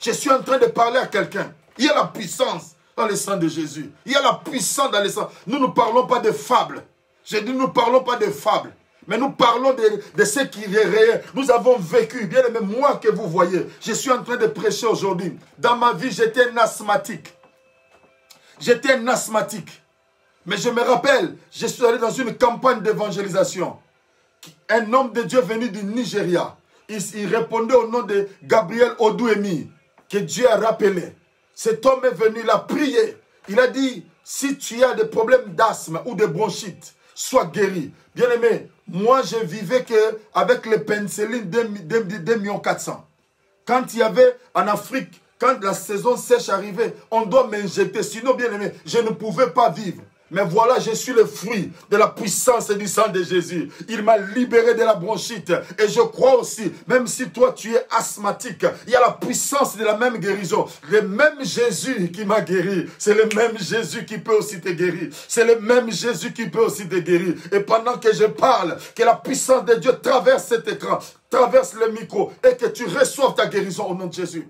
Je suis en train de parler à quelqu'un. Il y a la puissance dans le sang de Jésus. Il y a la puissance dans le sang. Nous ne parlons pas de fables. J'ai dit, nous ne parlons pas de fables. Mais nous parlons de ce qui est réel. Nous avons vécu. Bien aimé, moi que vous voyez, je suis en train de prêcher aujourd'hui. Dans ma vie, j'étais un asthmatique. Mais je me rappelle, je suis allé dans une campagne d'évangélisation. Un homme de Dieu venu du Nigeria. Il répondait au nom de Gabriel Odouemi, que Dieu a rappelé. Cet homme est venu, il a prié. Il a dit, si tu as des problèmes d'asthme ou de bronchite, sois guéri. Bien aimé, moi je vivais avec les pénicillines 2,400,000. Quand il y avait en Afrique, quand la saison sèche arrivait, on doit m'injecter. Sinon, bien aimé, je ne pouvais pas vivre. Mais voilà, je suis le fruit de la puissance du sang de Jésus. Il m'a libéré de la bronchite. Et je crois aussi, même si toi tu es asthmatique, il y a la puissance de la même guérison. Le même Jésus qui m'a guéri, c'est le même Jésus qui peut aussi te guérir. C'est le même Jésus qui peut aussi te guérir. Et pendant que je parle, que la puissance de Dieu traverse cet écran, traverse le micro, et que tu reçoives ta guérison au nom de Jésus.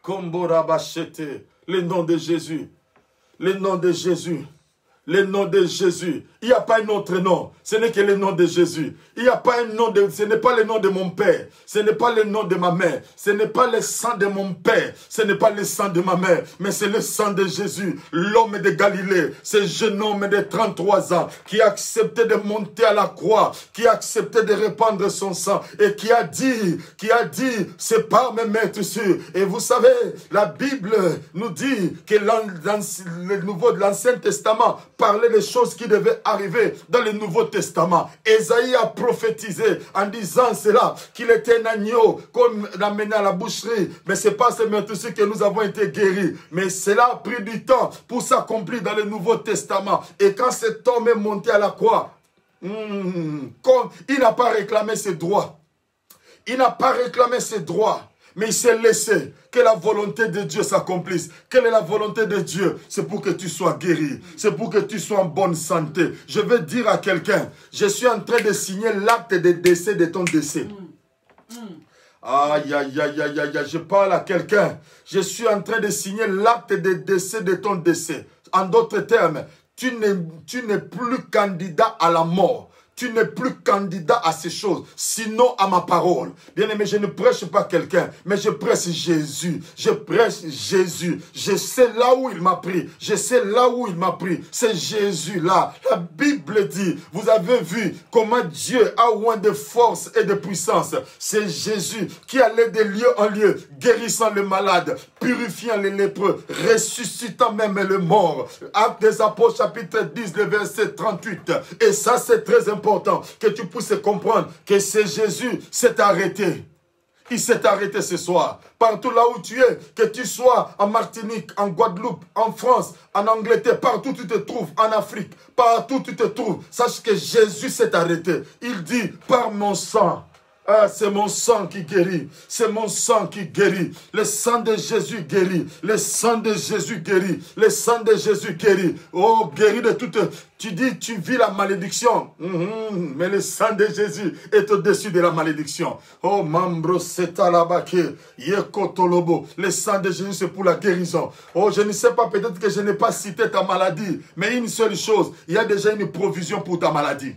Komborabachete, le nom de Jésus. Le nom de Jésus. Le nom de Jésus. Il n'y a pas un autre nom. Ce n'est que le nom de Jésus. Il n'y a pas un nom de... Ce n'est pas le nom de mon père. Ce n'est pas le nom de ma mère. Ce n'est pas le sang de mon père. Ce n'est pas le sang de ma mère. Mais c'est le sang de Jésus. L'homme de Galilée. Ce jeune homme de 33 ans qui a accepté de monter à la croix. Qui a accepté de répandre son sang. Et qui a dit, c'est pas me mettre sur. Et vous savez, la Bible nous dit que le Nouveau de l'Ancien Testament parlait des choses qui devaient arriver dans le Nouveau Testament. Ésaïe a prophétisé en disant cela, qu'il était un agneau qu'on amenait à la boucherie. Mais ce n'est pas ce meurtre-ci que nous avons été guéris. Mais cela a pris du temps pour s'accomplir dans le Nouveau Testament. Et quand cet homme est monté à la croix, il n'a pas réclamé ses droits. Il n'a pas réclamé ses droits. Mais il s'est laissé que la volonté de Dieu s'accomplisse. Quelle est la volonté de Dieu? C'est pour que tu sois guéri. C'est pour que tu sois en bonne santé. Je veux dire à quelqu'un, je suis en train de signer l'acte de décès de ton décès. Aïe, aïe, aïe, aïe, aïe, je parle à quelqu'un. Je suis en train de signer l'acte de décès de ton décès. En d'autres termes, tu n'es plus candidat à la mort. Tu n'es plus candidat à ces choses, sinon à ma parole. Bien-aimé, je ne prêche pas quelqu'un, mais je prêche Jésus. Je prêche Jésus. Je sais là où il m'a pris. Je sais là où il m'a pris. C'est Jésus-là. La Bible dit, vous avez vu comment Dieu a oint de force et de puissance. C'est Jésus qui allait de lieu en lieu, guérissant les malades, purifiant les lépreux, ressuscitant même les morts. Actes des Apôtres, chapitre 10, le verset 38. Et ça, c'est très important que tu puisses comprendre que c'est Jésus s'est arrêté. Il s'est arrêté ce soir. Partout là où tu es, que tu sois en Martinique, en Guadeloupe, en France, en Angleterre, partout où tu te trouves, en Afrique, partout où tu te trouves, sache que Jésus s'est arrêté. Il dit, par mon sang, ah, c'est mon sang qui guérit. C'est mon sang qui guérit. Le sang de Jésus guérit. Le sang de Jésus guérit. Le sang de Jésus guérit. Oh, guérit de toute... Tu dis, tu vis la malédiction. Mais le sang de Jésus est au-dessus de la malédiction. Oh, Mambro Setalabake, Yekotolobo. Le sang de Jésus, c'est pour la guérison. Oh, je ne sais pas, peut-être que je n'ai pas cité ta maladie. Mais une seule chose, il y a déjà une provision pour ta maladie.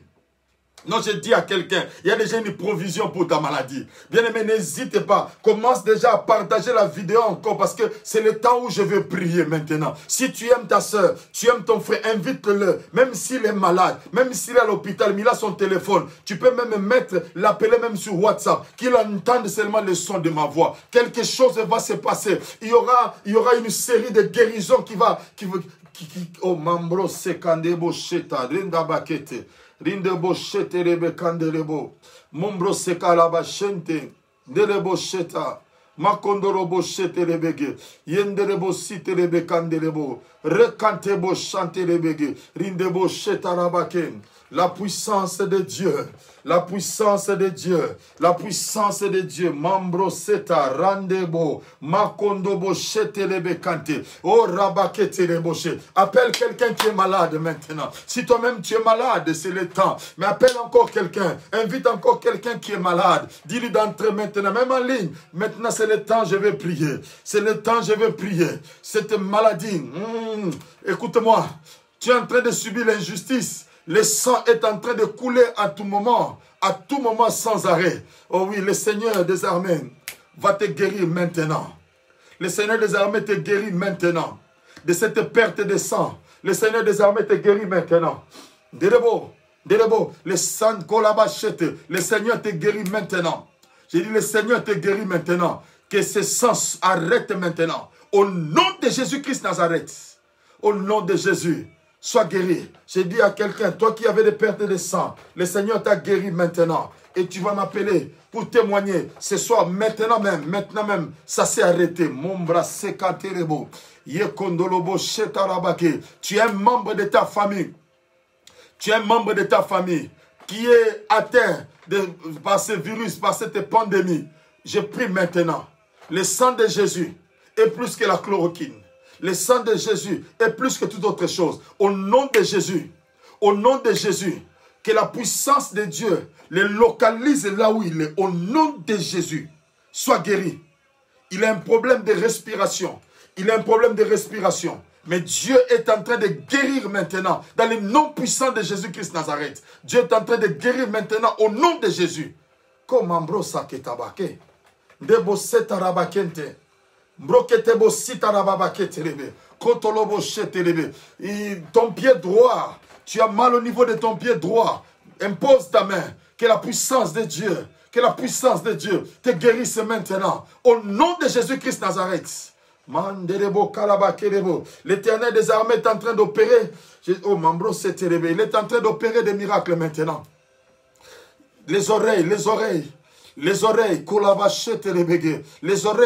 Non, je dis à quelqu'un, il y a déjà une provision pour ta maladie. Bien-aimé, n'hésitez pas. Commence déjà à partager la vidéo encore parce que c'est le temps où je veux prier maintenant. Si tu aimes ta soeur, tu aimes ton frère, invite-le. Même s'il est malade, même s'il est à l'hôpital, mais il a son téléphone. Tu peux même l'appeler même sur WhatsApp, qu'il entende seulement le son de ma voix. Quelque chose va se passer. Il y aura une série de guérisons qui va... Oh, Mambro Sekandebo Sheta, Rinda Bakete. Rinde boshete rebe kandelebo. Mombro seka la bashente. Delebo sheta. Makondoro boshete rebege. Yendelebo site rebe kandelebo. Rekante boshante rebege. Rinde bosheta rabaken. La puissance de Dieu. La puissance de Dieu. La puissance de Dieu. Mambro seta randebo. Makondo boshete rebe kante. Oh rabakete reboshe. Appelle quelqu'un qui est malade maintenant. Si toi-même tu es malade, c'est le temps. Mais appelle encore quelqu'un. Invite encore quelqu'un qui est malade. Dis-lui d'entrer maintenant, même en ligne. Maintenant c'est le temps, je vais prier. C'est le temps, je vais prier. Cette maladie. Écoute-moi. Tu es en train de subir l'injustice. Le sang est en train de couler à tout moment sans arrêt. Oh oui, le Seigneur des armées va te guérir maintenant. Le Seigneur des armées te guérit maintenant. De cette perte de sang, le Seigneur des armées te guérit maintenant. Delebo, le sang colabachette, le Seigneur te guérit maintenant. J'ai dit, le Seigneur te guérit maintenant. Que ce sang arrête maintenant. Au nom de Jésus-Christ Nazareth. Au nom de Jésus. sois guéri. J'ai dit à quelqu'un, toi qui avais des pertes de sang, le Seigneur t'a guéri maintenant. Et tu vas m'appeler pour témoigner ce soir, maintenant même, ça s'est arrêté. Mombra sekaterebo, yekondolobo shetarabake. Tu es un membre de ta famille. Tu es un membre de ta famille qui est atteint par ce virus, par cette pandémie. Je prie maintenant. Le sang de Jésus est plus que la chloroquine. Le sang de Jésus est plus que toute autre chose. Au nom de Jésus, que la puissance de Dieu le localise là où il est. Au nom de Jésus, sois guéri. Il a un problème de respiration. Mais Dieu est en train de guérir maintenant dans le nom puissant de Jésus-Christ Nazareth. Dieu est en train de guérir maintenant au nom de Jésus. Comme Ambrosa Ketabake. Debo Setarabakente. Broketebo Sitarababake. Kotolobo Shetelebe. Ton pied droit, tu as mal au niveau de ton pied droit. Impose ta main. Que la puissance de Dieu, te guérisse maintenant. Au nom de Jésus-Christ Nazareth. L'Éternel des armées est en train d'opérer. Oh, Mambro, il est en train d'opérer des miracles maintenant. Les oreilles, les oreilles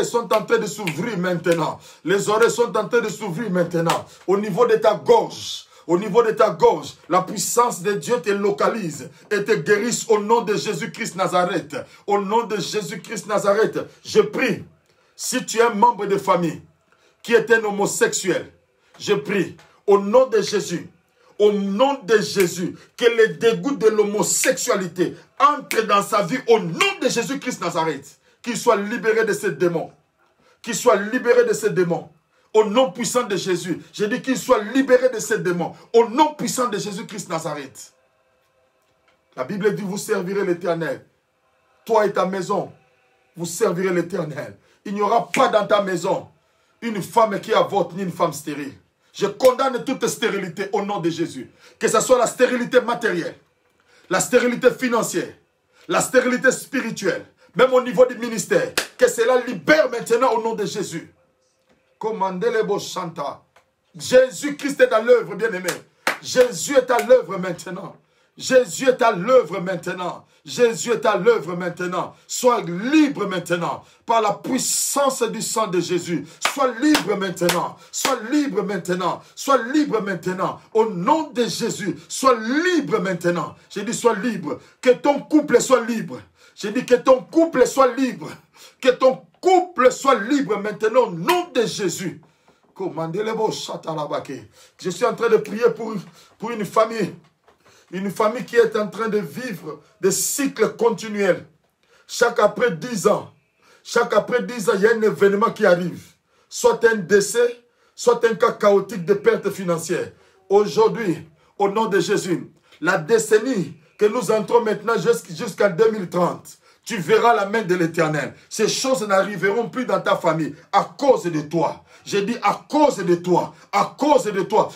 sont en train de s'ouvrir maintenant. Au niveau de ta gorge. La puissance de Dieu te localise et te guérisse au nom de Jésus-Christ Nazareth. Au nom de Jésus-Christ Nazareth, je prie, si tu es un membre de famille qui est un homosexuel, je prie, au nom de Jésus, que le dégoût de l'homosexualité entre dans sa vie au nom de Jésus-Christ Nazareth, qu'il soit libéré de ces démons, au nom puissant de Jésus. Je dis qu'il soit libéré de ces démons. Au nom puissant de Jésus-Christ Nazareth. La Bible dit, vous servirez l'Éternel. Toi et ta maison, vous servirez l'Éternel. Il n'y aura pas dans ta maison une femme qui avorte ni une femme stérile. Je condamne toute stérilité au nom de Jésus. Que ce soit la stérilité matérielle, la stérilité financière, la stérilité spirituelle, même au niveau du ministère. Que cela libère maintenant au nom de Jésus. Commandez-les chanta. Jésus-Christ est à l'œuvre, bien-aimé. Jésus est à l'œuvre maintenant. Sois libre maintenant. Par la puissance du sang de Jésus. Sois libre maintenant. Au nom de Jésus. Sois libre maintenant. J'ai dit sois libre. Que ton couple soit libre. Que ton couple soit libre maintenant au nom de Jésus. Je suis en train de prier pour une famille. Une famille qui est en train de vivre des cycles continuels. Chaque après 10 ans, il y a un événement qui arrive. Soit un décès, soit un cas chaotique de perte financière. Aujourd'hui, au nom de Jésus, la décennie que nous entrons maintenant jusqu'en 2030, tu verras la main de l'Éternel. Ces choses n'arriveront plus dans ta famille à cause de toi. J'ai dit à cause de toi,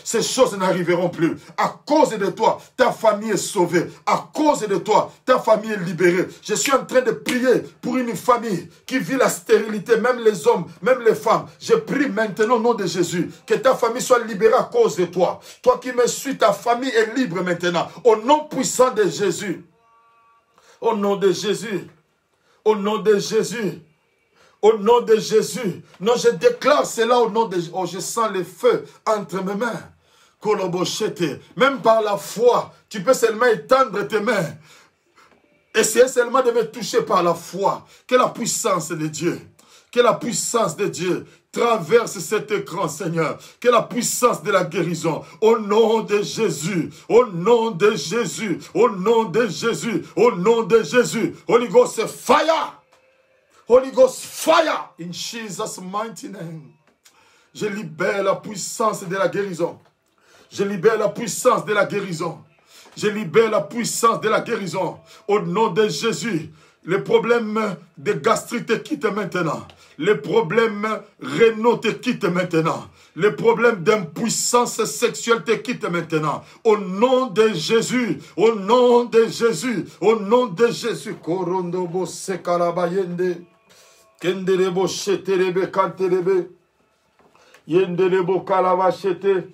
ces choses n'arriveront plus. À cause de toi, ta famille est sauvée. À cause de toi, ta famille est libérée. Je suis en train de prier pour une famille qui vit la stérilité, même les hommes, même les femmes. Je prie maintenant au nom de Jésus, que ta famille soit libérée à cause de toi. Toi qui me suis, ta famille est libre maintenant. Au nom puissant de Jésus. Au nom de Jésus. Au nom de Jésus. Au nom de Jésus. Non, je déclare cela au nom de Jésus. Oh, je sens le feu entre mes mains. Même par la foi, tu peux seulement étendre tes mains. Essayez seulement de me toucher par la foi. Que la puissance de Dieu, traverse cet écran, Seigneur. Que la puissance de la guérison, au nom de Jésus, Holy Ghost fire. Holy Ghost fire in Jesus' mighty name. Je libère la puissance de la guérison. Au nom de Jésus. Les problèmes de gastrite te quittent maintenant. Les problèmes rénaux te quittent maintenant. Les problèmes d'impuissance sexuelle te quittent maintenant. Au nom de Jésus. Korondobo sekarabayende. Kenderebo sheterebe kanterebe. Yenderebo kalabashete.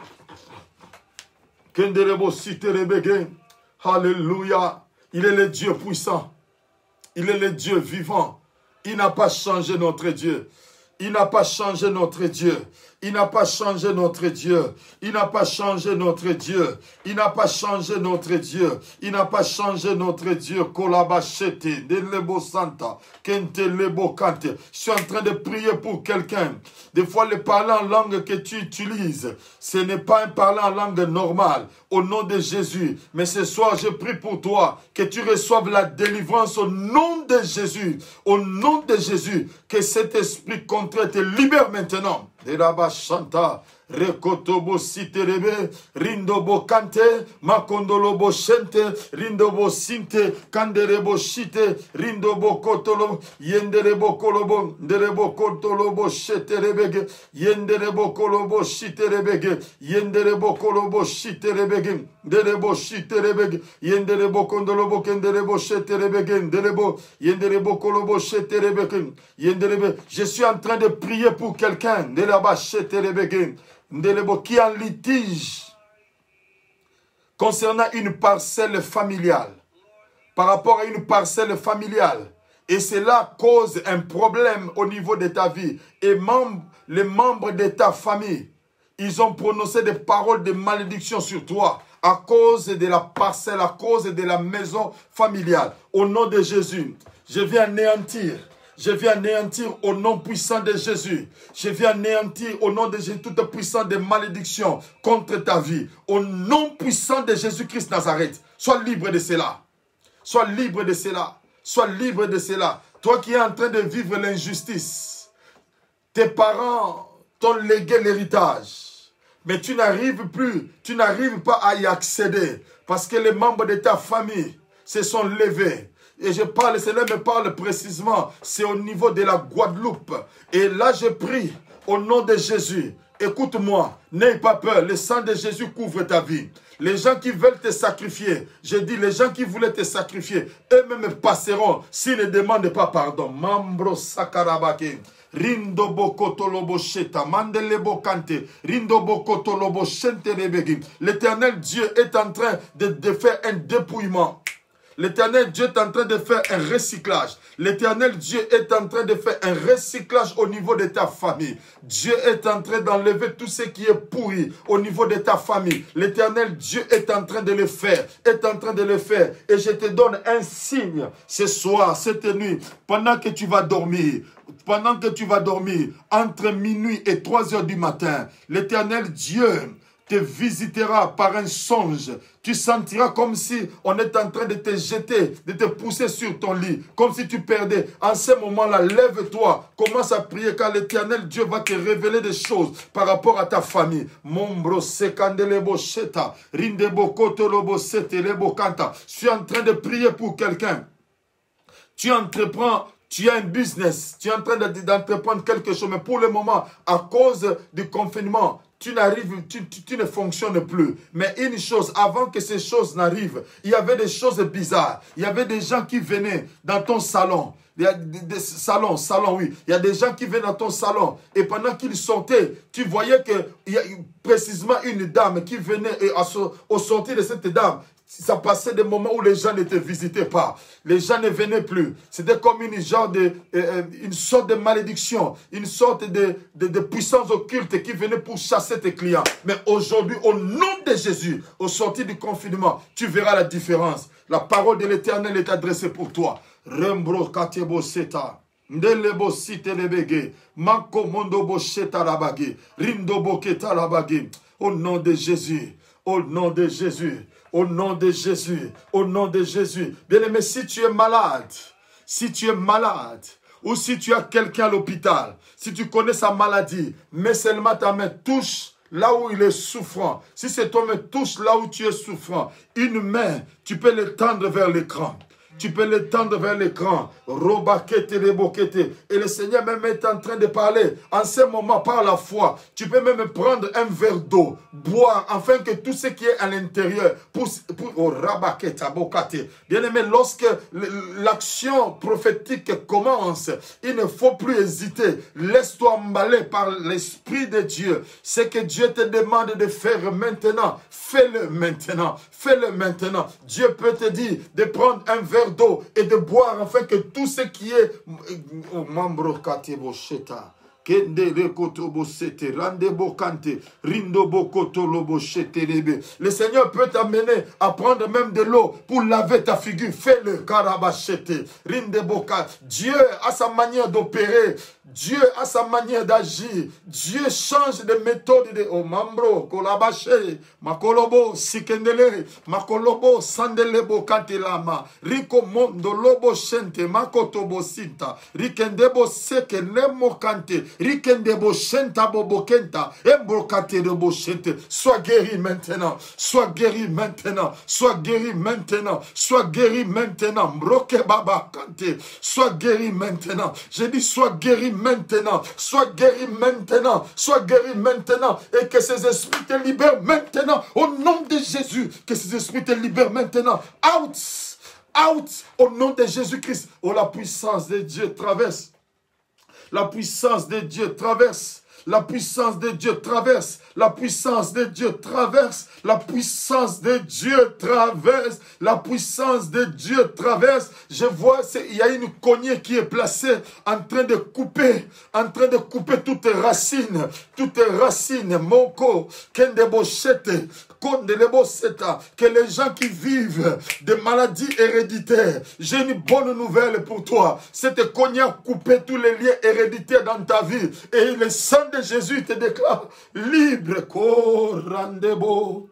Alléluia. Il est le Dieu puissant. Il est le Dieu vivant. Il n'a pas changé notre Dieu. Il n'a pas changé notre Dieu. Il n'a pas changé notre Dieu. Il n'a pas changé notre Dieu. Il n'a pas changé notre Dieu. Il n'a pas changé notre Dieu. Kolabachete, Delebo Santa, Kente Lebo Kante. Je suis en train de prier pour quelqu'un. Des fois, le parler en langue que tu utilises, ce n'est pas un parler en langue normale. Au nom de Jésus. Mais ce soir, je prie pour toi que tu reçoives la délivrance au nom de Jésus. Au nom de Jésus. Que cet esprit contraire te libère maintenant. Deraba Shanta, Rekotobo Siterebe, Rindobo Kante, Makondolobo Shente, Rindobo Sinte, Kanderebo Shite, Rindobo Kotolo, Yenderebo Kolobo, Derebo Kotolobo Sheterebege, Yenderebo Kolobo Shiterebege, Yenderebo Kolobo Shiterebege, Derebo Shiterebege, Yenderebo Kondolobo Kenderebo Sheterebege, Derebo, Yenderebo Kolobo Sheterebege, Yenderebe. Je suis en train de prier pour quelqu'un, Deraba Sheterebege, qui est en litige concernant une parcelle familiale, par rapport à une parcelle familiale, et cela cause un problème au niveau de ta vie, et les membres de ta famille, ils ont prononcé des paroles de malédiction sur toi, à cause de la parcelle, à cause de la maison familiale. Au nom de Jésus, je viens anéantir. Je viens anéantir au nom puissant de Jésus. Je viens anéantir au nom de Jésus toute puissance de malédiction contre ta vie. Au nom puissant de Jésus-Christ Nazareth. Sois libre de cela. Sois libre de cela. Sois libre de cela. Toi qui es en train de vivre l'injustice. Tes parents t'ont légué l'héritage. Mais tu n'arrives plus. Tu n'arrives pas à y accéder. Parce que les membres de ta famille se sont levés. Et je parle, le Seigneur me parle précisément, c'est au niveau de la Guadeloupe. Et là, je prie au nom de Jésus. Écoute-moi, n'aie pas peur, le sang de Jésus couvre ta vie. Les gens qui veulent te sacrifier, je dis, les gens qui voulaient te sacrifier, eux-mêmes passeront s'ils ne demandent pas pardon. Mambro Sakarabake. Rindo bokotolobo sheta, mandelebo kante, rindo bokotolobo shente rebegi. L'Éternel Dieu est en train de faire un dépouillement. L'Éternel Dieu est en train de faire un recyclage. L'Éternel Dieu est en train de faire un recyclage au niveau de ta famille. Dieu est en train d'enlever tout ce qui est pourri au niveau de ta famille. L'Éternel Dieu est en train de le faire. Est en train de le faire. Et je te donne un signe ce soir, cette nuit, pendant que tu vas dormir. Pendant que tu vas dormir, entre minuit et 3 heures du matin, l'Éternel Dieu te visitera par un songe. Tu sentiras comme si on est en train de te jeter, de te pousser sur ton lit, comme si tu perdais. En ce moment-là, lève-toi, commence à prier car l'Éternel Dieu va te révéler des choses par rapport à ta famille. Mombro sekandelebo sheta, rindebo kotolobo setelebo kanta. Je suis en train de prier pour quelqu'un. Tu entreprends. Tu as un business, tu es en train d'entreprendre quelque chose, mais pour le moment, à cause du confinement, tu ne fonctionnes plus. Mais une chose, avant que ces choses n'arrivent, il y avait des choses bizarres. Il y avait des gens qui venaient dans ton salon. Il y a des salons, oui. Il y a des gens qui venaient dans ton salon. Et pendant qu'ils sortaient, tu voyais qu'il y a précisément une dame qui venait. Et au sortir de cette dame, ça passait des moments où les gens ne te visitaient pas. Les gens ne venaient plus. C'était comme une sorte de malédiction, une sorte de puissance occulte qui venait pour chasser tes clients. Mais aujourd'hui, au nom de Jésus, au sortir du confinement, tu verras la différence. La parole de l'Éternel est adressée pour toi. Rembro katebo seta. Ndelebo site lebege. Manko mondo bo sheta labage. Rindo bo keta labage. Au nom de Jésus. Au nom de Jésus. Au nom de Jésus, au nom de Jésus. Bien-aimé, si tu es malade, ou si tu as quelqu'un à l'hôpital, si tu connais sa maladie, mets seulement ta main, touche là où il est souffrant. Si c'est toi, mais touche là où tu es souffrant. Une main, tu peux l'étendre vers l'écran. Tu peux l'étendre vers l'écran. Et le Seigneur même est en train de parler. En ce moment, par la foi, tu peux même prendre un verre d'eau, boire, afin que tout ce qui est à l'intérieur, bien aimé, lorsque l'action prophétique commence, il ne faut plus hésiter. Laisse-toi emballer par l'Esprit de Dieu. Ce que Dieu te demande de faire maintenant, fais-le maintenant. Fais-le maintenant. Dieu peut te dire de prendre un verre d'eau et de boire afin que tout ce qui est... Membro katebo sheta. Le Seigneur peut t'amener à prendre même de l'eau pour laver ta figure. Fais-le. Dieu a sa manière d'opérer. Dieu a sa manière d'agir. Dieu change de méthode. Oh mambro, kolabache, makolobo, sikendele, makolobo, sandelebo kantelama, riko mondo lobo shente, makotobo sinta, rikendebo seke nemo kante, rikendebo shenta bobo kenta, embrokate de boshente. Sois guéri maintenant, sois guéri maintenant, sois guéri maintenant, sois guéri maintenant, mbroke baba kante, sois guéri maintenant. J'ai dit sois guéri maintenant, sois guéri maintenant, sois guéri maintenant, et que ces esprits te libèrent maintenant, au nom de Jésus, que ces esprits te libèrent maintenant, out, out, au nom de Jésus-Christ. Oh, la puissance de Dieu traverse, la puissance de Dieu traverse, la puissance de Dieu traverse, la puissance de Dieu traverse, la puissance de Dieu traverse, la puissance de Dieu traverse. Je vois, il y a une cognée qui est placée en train de couper toutes les racines, Moko, Kendebochete, Kondeleboseta, que les gens qui vivent de maladies héréditaires, j'ai une bonne nouvelle pour toi. Cette cognée a coupé tous les liens héréditaires dans ta vie et le sang de Jésus te déclare libre. Korandebo,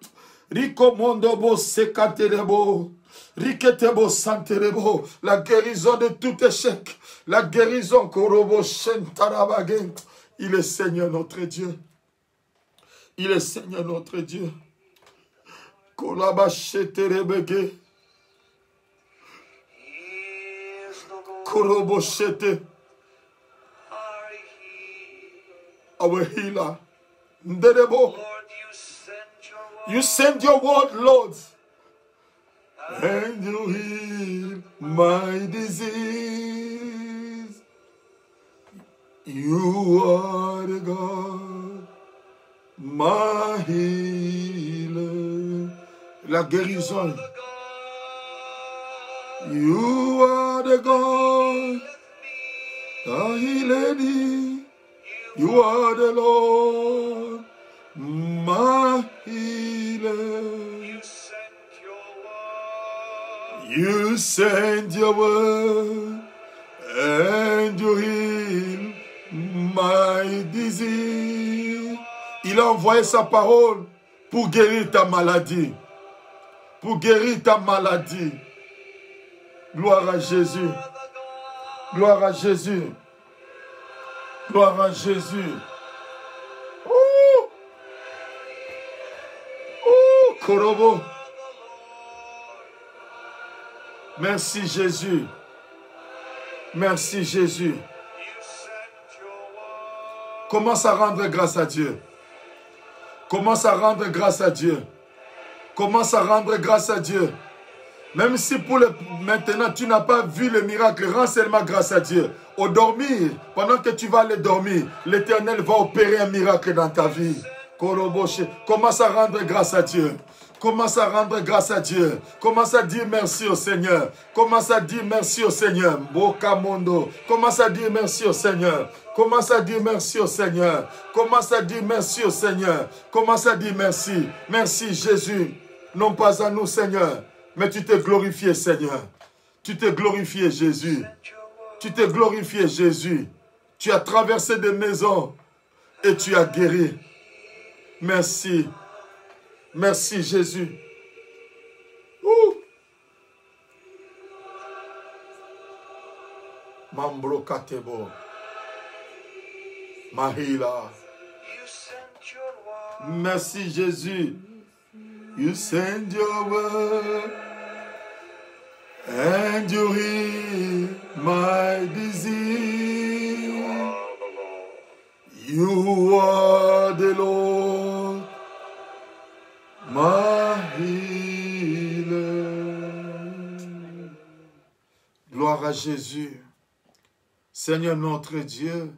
Rikomondobo sekaterebo, Riketebo santerebo, la guérison de tout échec, la guérison Korobo Shentarabagin. Il est Seigneur notre Dieu. Il est Seigneur notre Dieu. Kolabacheterebege, Korobo Shete, our healer. Lord, you send your word, Lord, and you heal my disease. You are the God, my healer. La guérison. You are the God, the healer. You are the Lord, my healer. You send your word and you heal my disease. Il a envoyé sa parole pour guérir ta maladie. Pour guérir ta maladie. Gloire à Jésus. Gloire à Jésus. Gloire à Jésus. Oh! Oh, Korobo. Merci Jésus. Merci Jésus. Commence à rendre grâce à Dieu. Commence à rendre grâce à Dieu. Commence à rendre grâce à Dieu. Même si pour maintenant tu n'as pas vu le miracle, rends seulement grâce à Dieu. Au dormir, pendant que tu vas aller dormir, l'Éternel va opérer un miracle dans ta vie. Commence à rendre grâce à Dieu. Commence à rendre grâce à Dieu. Commence à dire merci au Seigneur. Commence à dire merci au Seigneur. Bokamondo. Commence à dire merci au Seigneur. Commence à dire merci au Seigneur. Commence à dire merci au Seigneur. Commence à dire merci. Merci Jésus. Non pas à nous Seigneur, mais tu t'es glorifié Seigneur. Tu t'es glorifié Jésus. Tu t'es glorifié Jésus. Tu as traversé des maisons et tu as guéri. Merci. Merci Jésus. Mambro Katebo. Mahila. Merci Jésus. You send your word and you heal my disease. You are the Lord, my healer. Gloire à Jésus. Seigneur notre Dieu,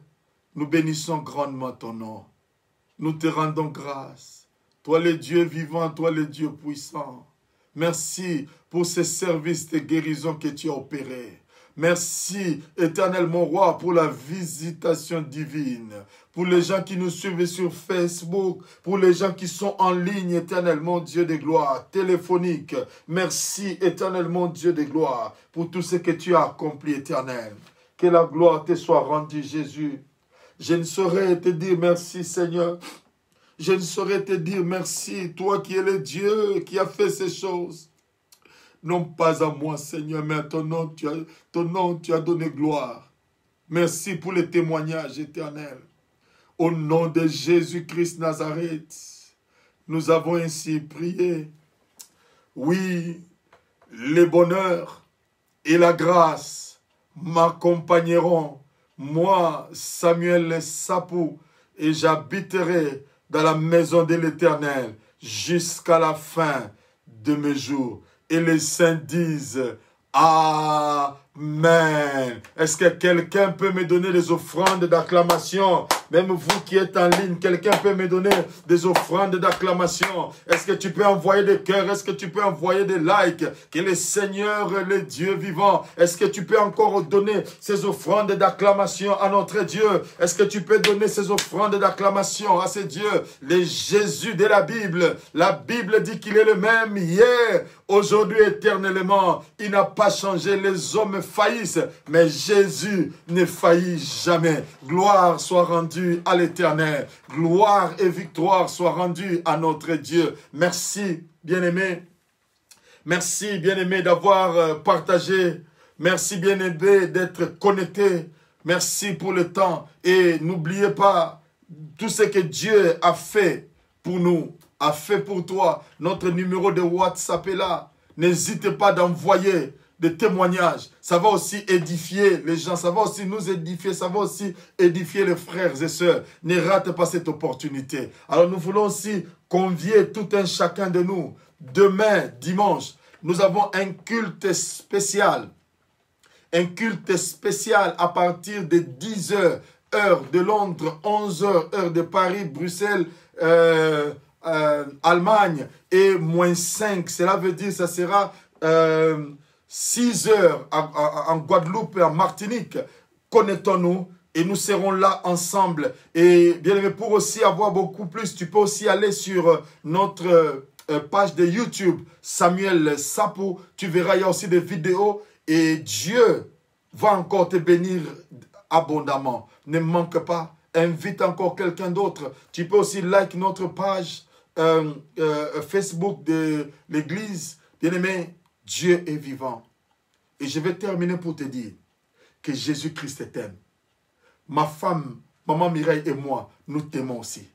nous bénissons grandement ton nom. Nous te rendons grâce. Toi le Dieu vivant, toi le Dieu puissant. Merci pour ces services de guérison que tu as opérés. Merci, éternel mon roi, pour la visitation divine. Pour les gens qui nous suivent sur Facebook, pour les gens qui sont en ligne, éternel mon Dieu de gloire, téléphonique. Merci, éternel mon Dieu de gloire, pour tout ce que tu as accompli, éternel. Que la gloire te soit rendue, Jésus. Je ne saurais te dire merci, Seigneur. Je ne saurais te dire merci, toi qui es le Dieu qui a fait ces choses. Non pas à moi, Seigneur, mais à ton nom, tu as donné gloire. Merci pour les témoignages éternels. Au nom de Jésus-Christ Nazareth, nous avons ainsi prié. Oui, le bonheur et la grâce m'accompagneront. Moi, Samuel Sapou, et j'habiterai dans la maison de l'Éternel jusqu'à la fin de mes jours. Et les saints disent Amen. Est-ce que quelqu'un peut me donner des offrandes d'acclamation? Même vous qui êtes en ligne, quelqu'un peut me donner des offrandes d'acclamation? Est-ce que tu peux envoyer des cœurs? Est-ce que tu peux envoyer des likes? Que le Seigneur, le Dieu vivant, est-ce que tu peux encore donner ces offrandes d'acclamation à notre Dieu? Est-ce que tu peux donner ces offrandes d'acclamation à ce Dieu, le Jésus de la Bible? La Bible dit qu'il est le même hier, aujourd'hui, éternellement. Il n'a pas changé. Les hommes faillissent, mais Jésus ne faillit jamais. Gloire soit rendue à l'Éternel. Gloire et victoire soient rendues à notre Dieu. Merci, bien-aimé. Merci, bien-aimé, d'avoir partagé. Merci, bien-aimé, d'être connecté. Merci pour le temps. Et n'oubliez pas tout ce que Dieu a fait pour nous, a fait pour toi. Notre numéro de WhatsApp est là. N'hésitez pas d'envoyer des témoignages. Ça va aussi édifier les gens. Ça va aussi nous édifier. Ça va aussi édifier les frères et sœurs. Ne rate pas cette opportunité. Alors nous voulons aussi convier tout un chacun de nous. Demain, dimanche, nous avons un culte spécial. Un culte spécial à partir de 10h, heure de Londres, 11h, heure de Paris, Bruxelles, Allemagne et -5. Cela veut dire que ça sera 6 heures en Guadeloupe et en Martinique. Connectons-nous et nous serons là ensemble. Et bien aimé, pour aussi avoir beaucoup plus, tu peux aussi aller sur notre page de YouTube, Samuel Sapou. Tu verras, il y a aussi des vidéos et Dieu va encore te bénir abondamment. Ne manque pas. Invite encore quelqu'un d'autre. Tu peux aussi like notre page Facebook de l'église. Bien-aimé, Dieu est vivant. Et je vais terminer pour te dire que Jésus-Christ t'aime. Ma femme, maman Mireille et moi, nous t'aimons aussi.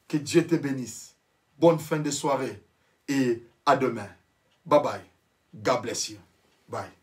Que Dieu te bénisse. Bonne fin de soirée et à demain. Bye bye. God bless you. Bye.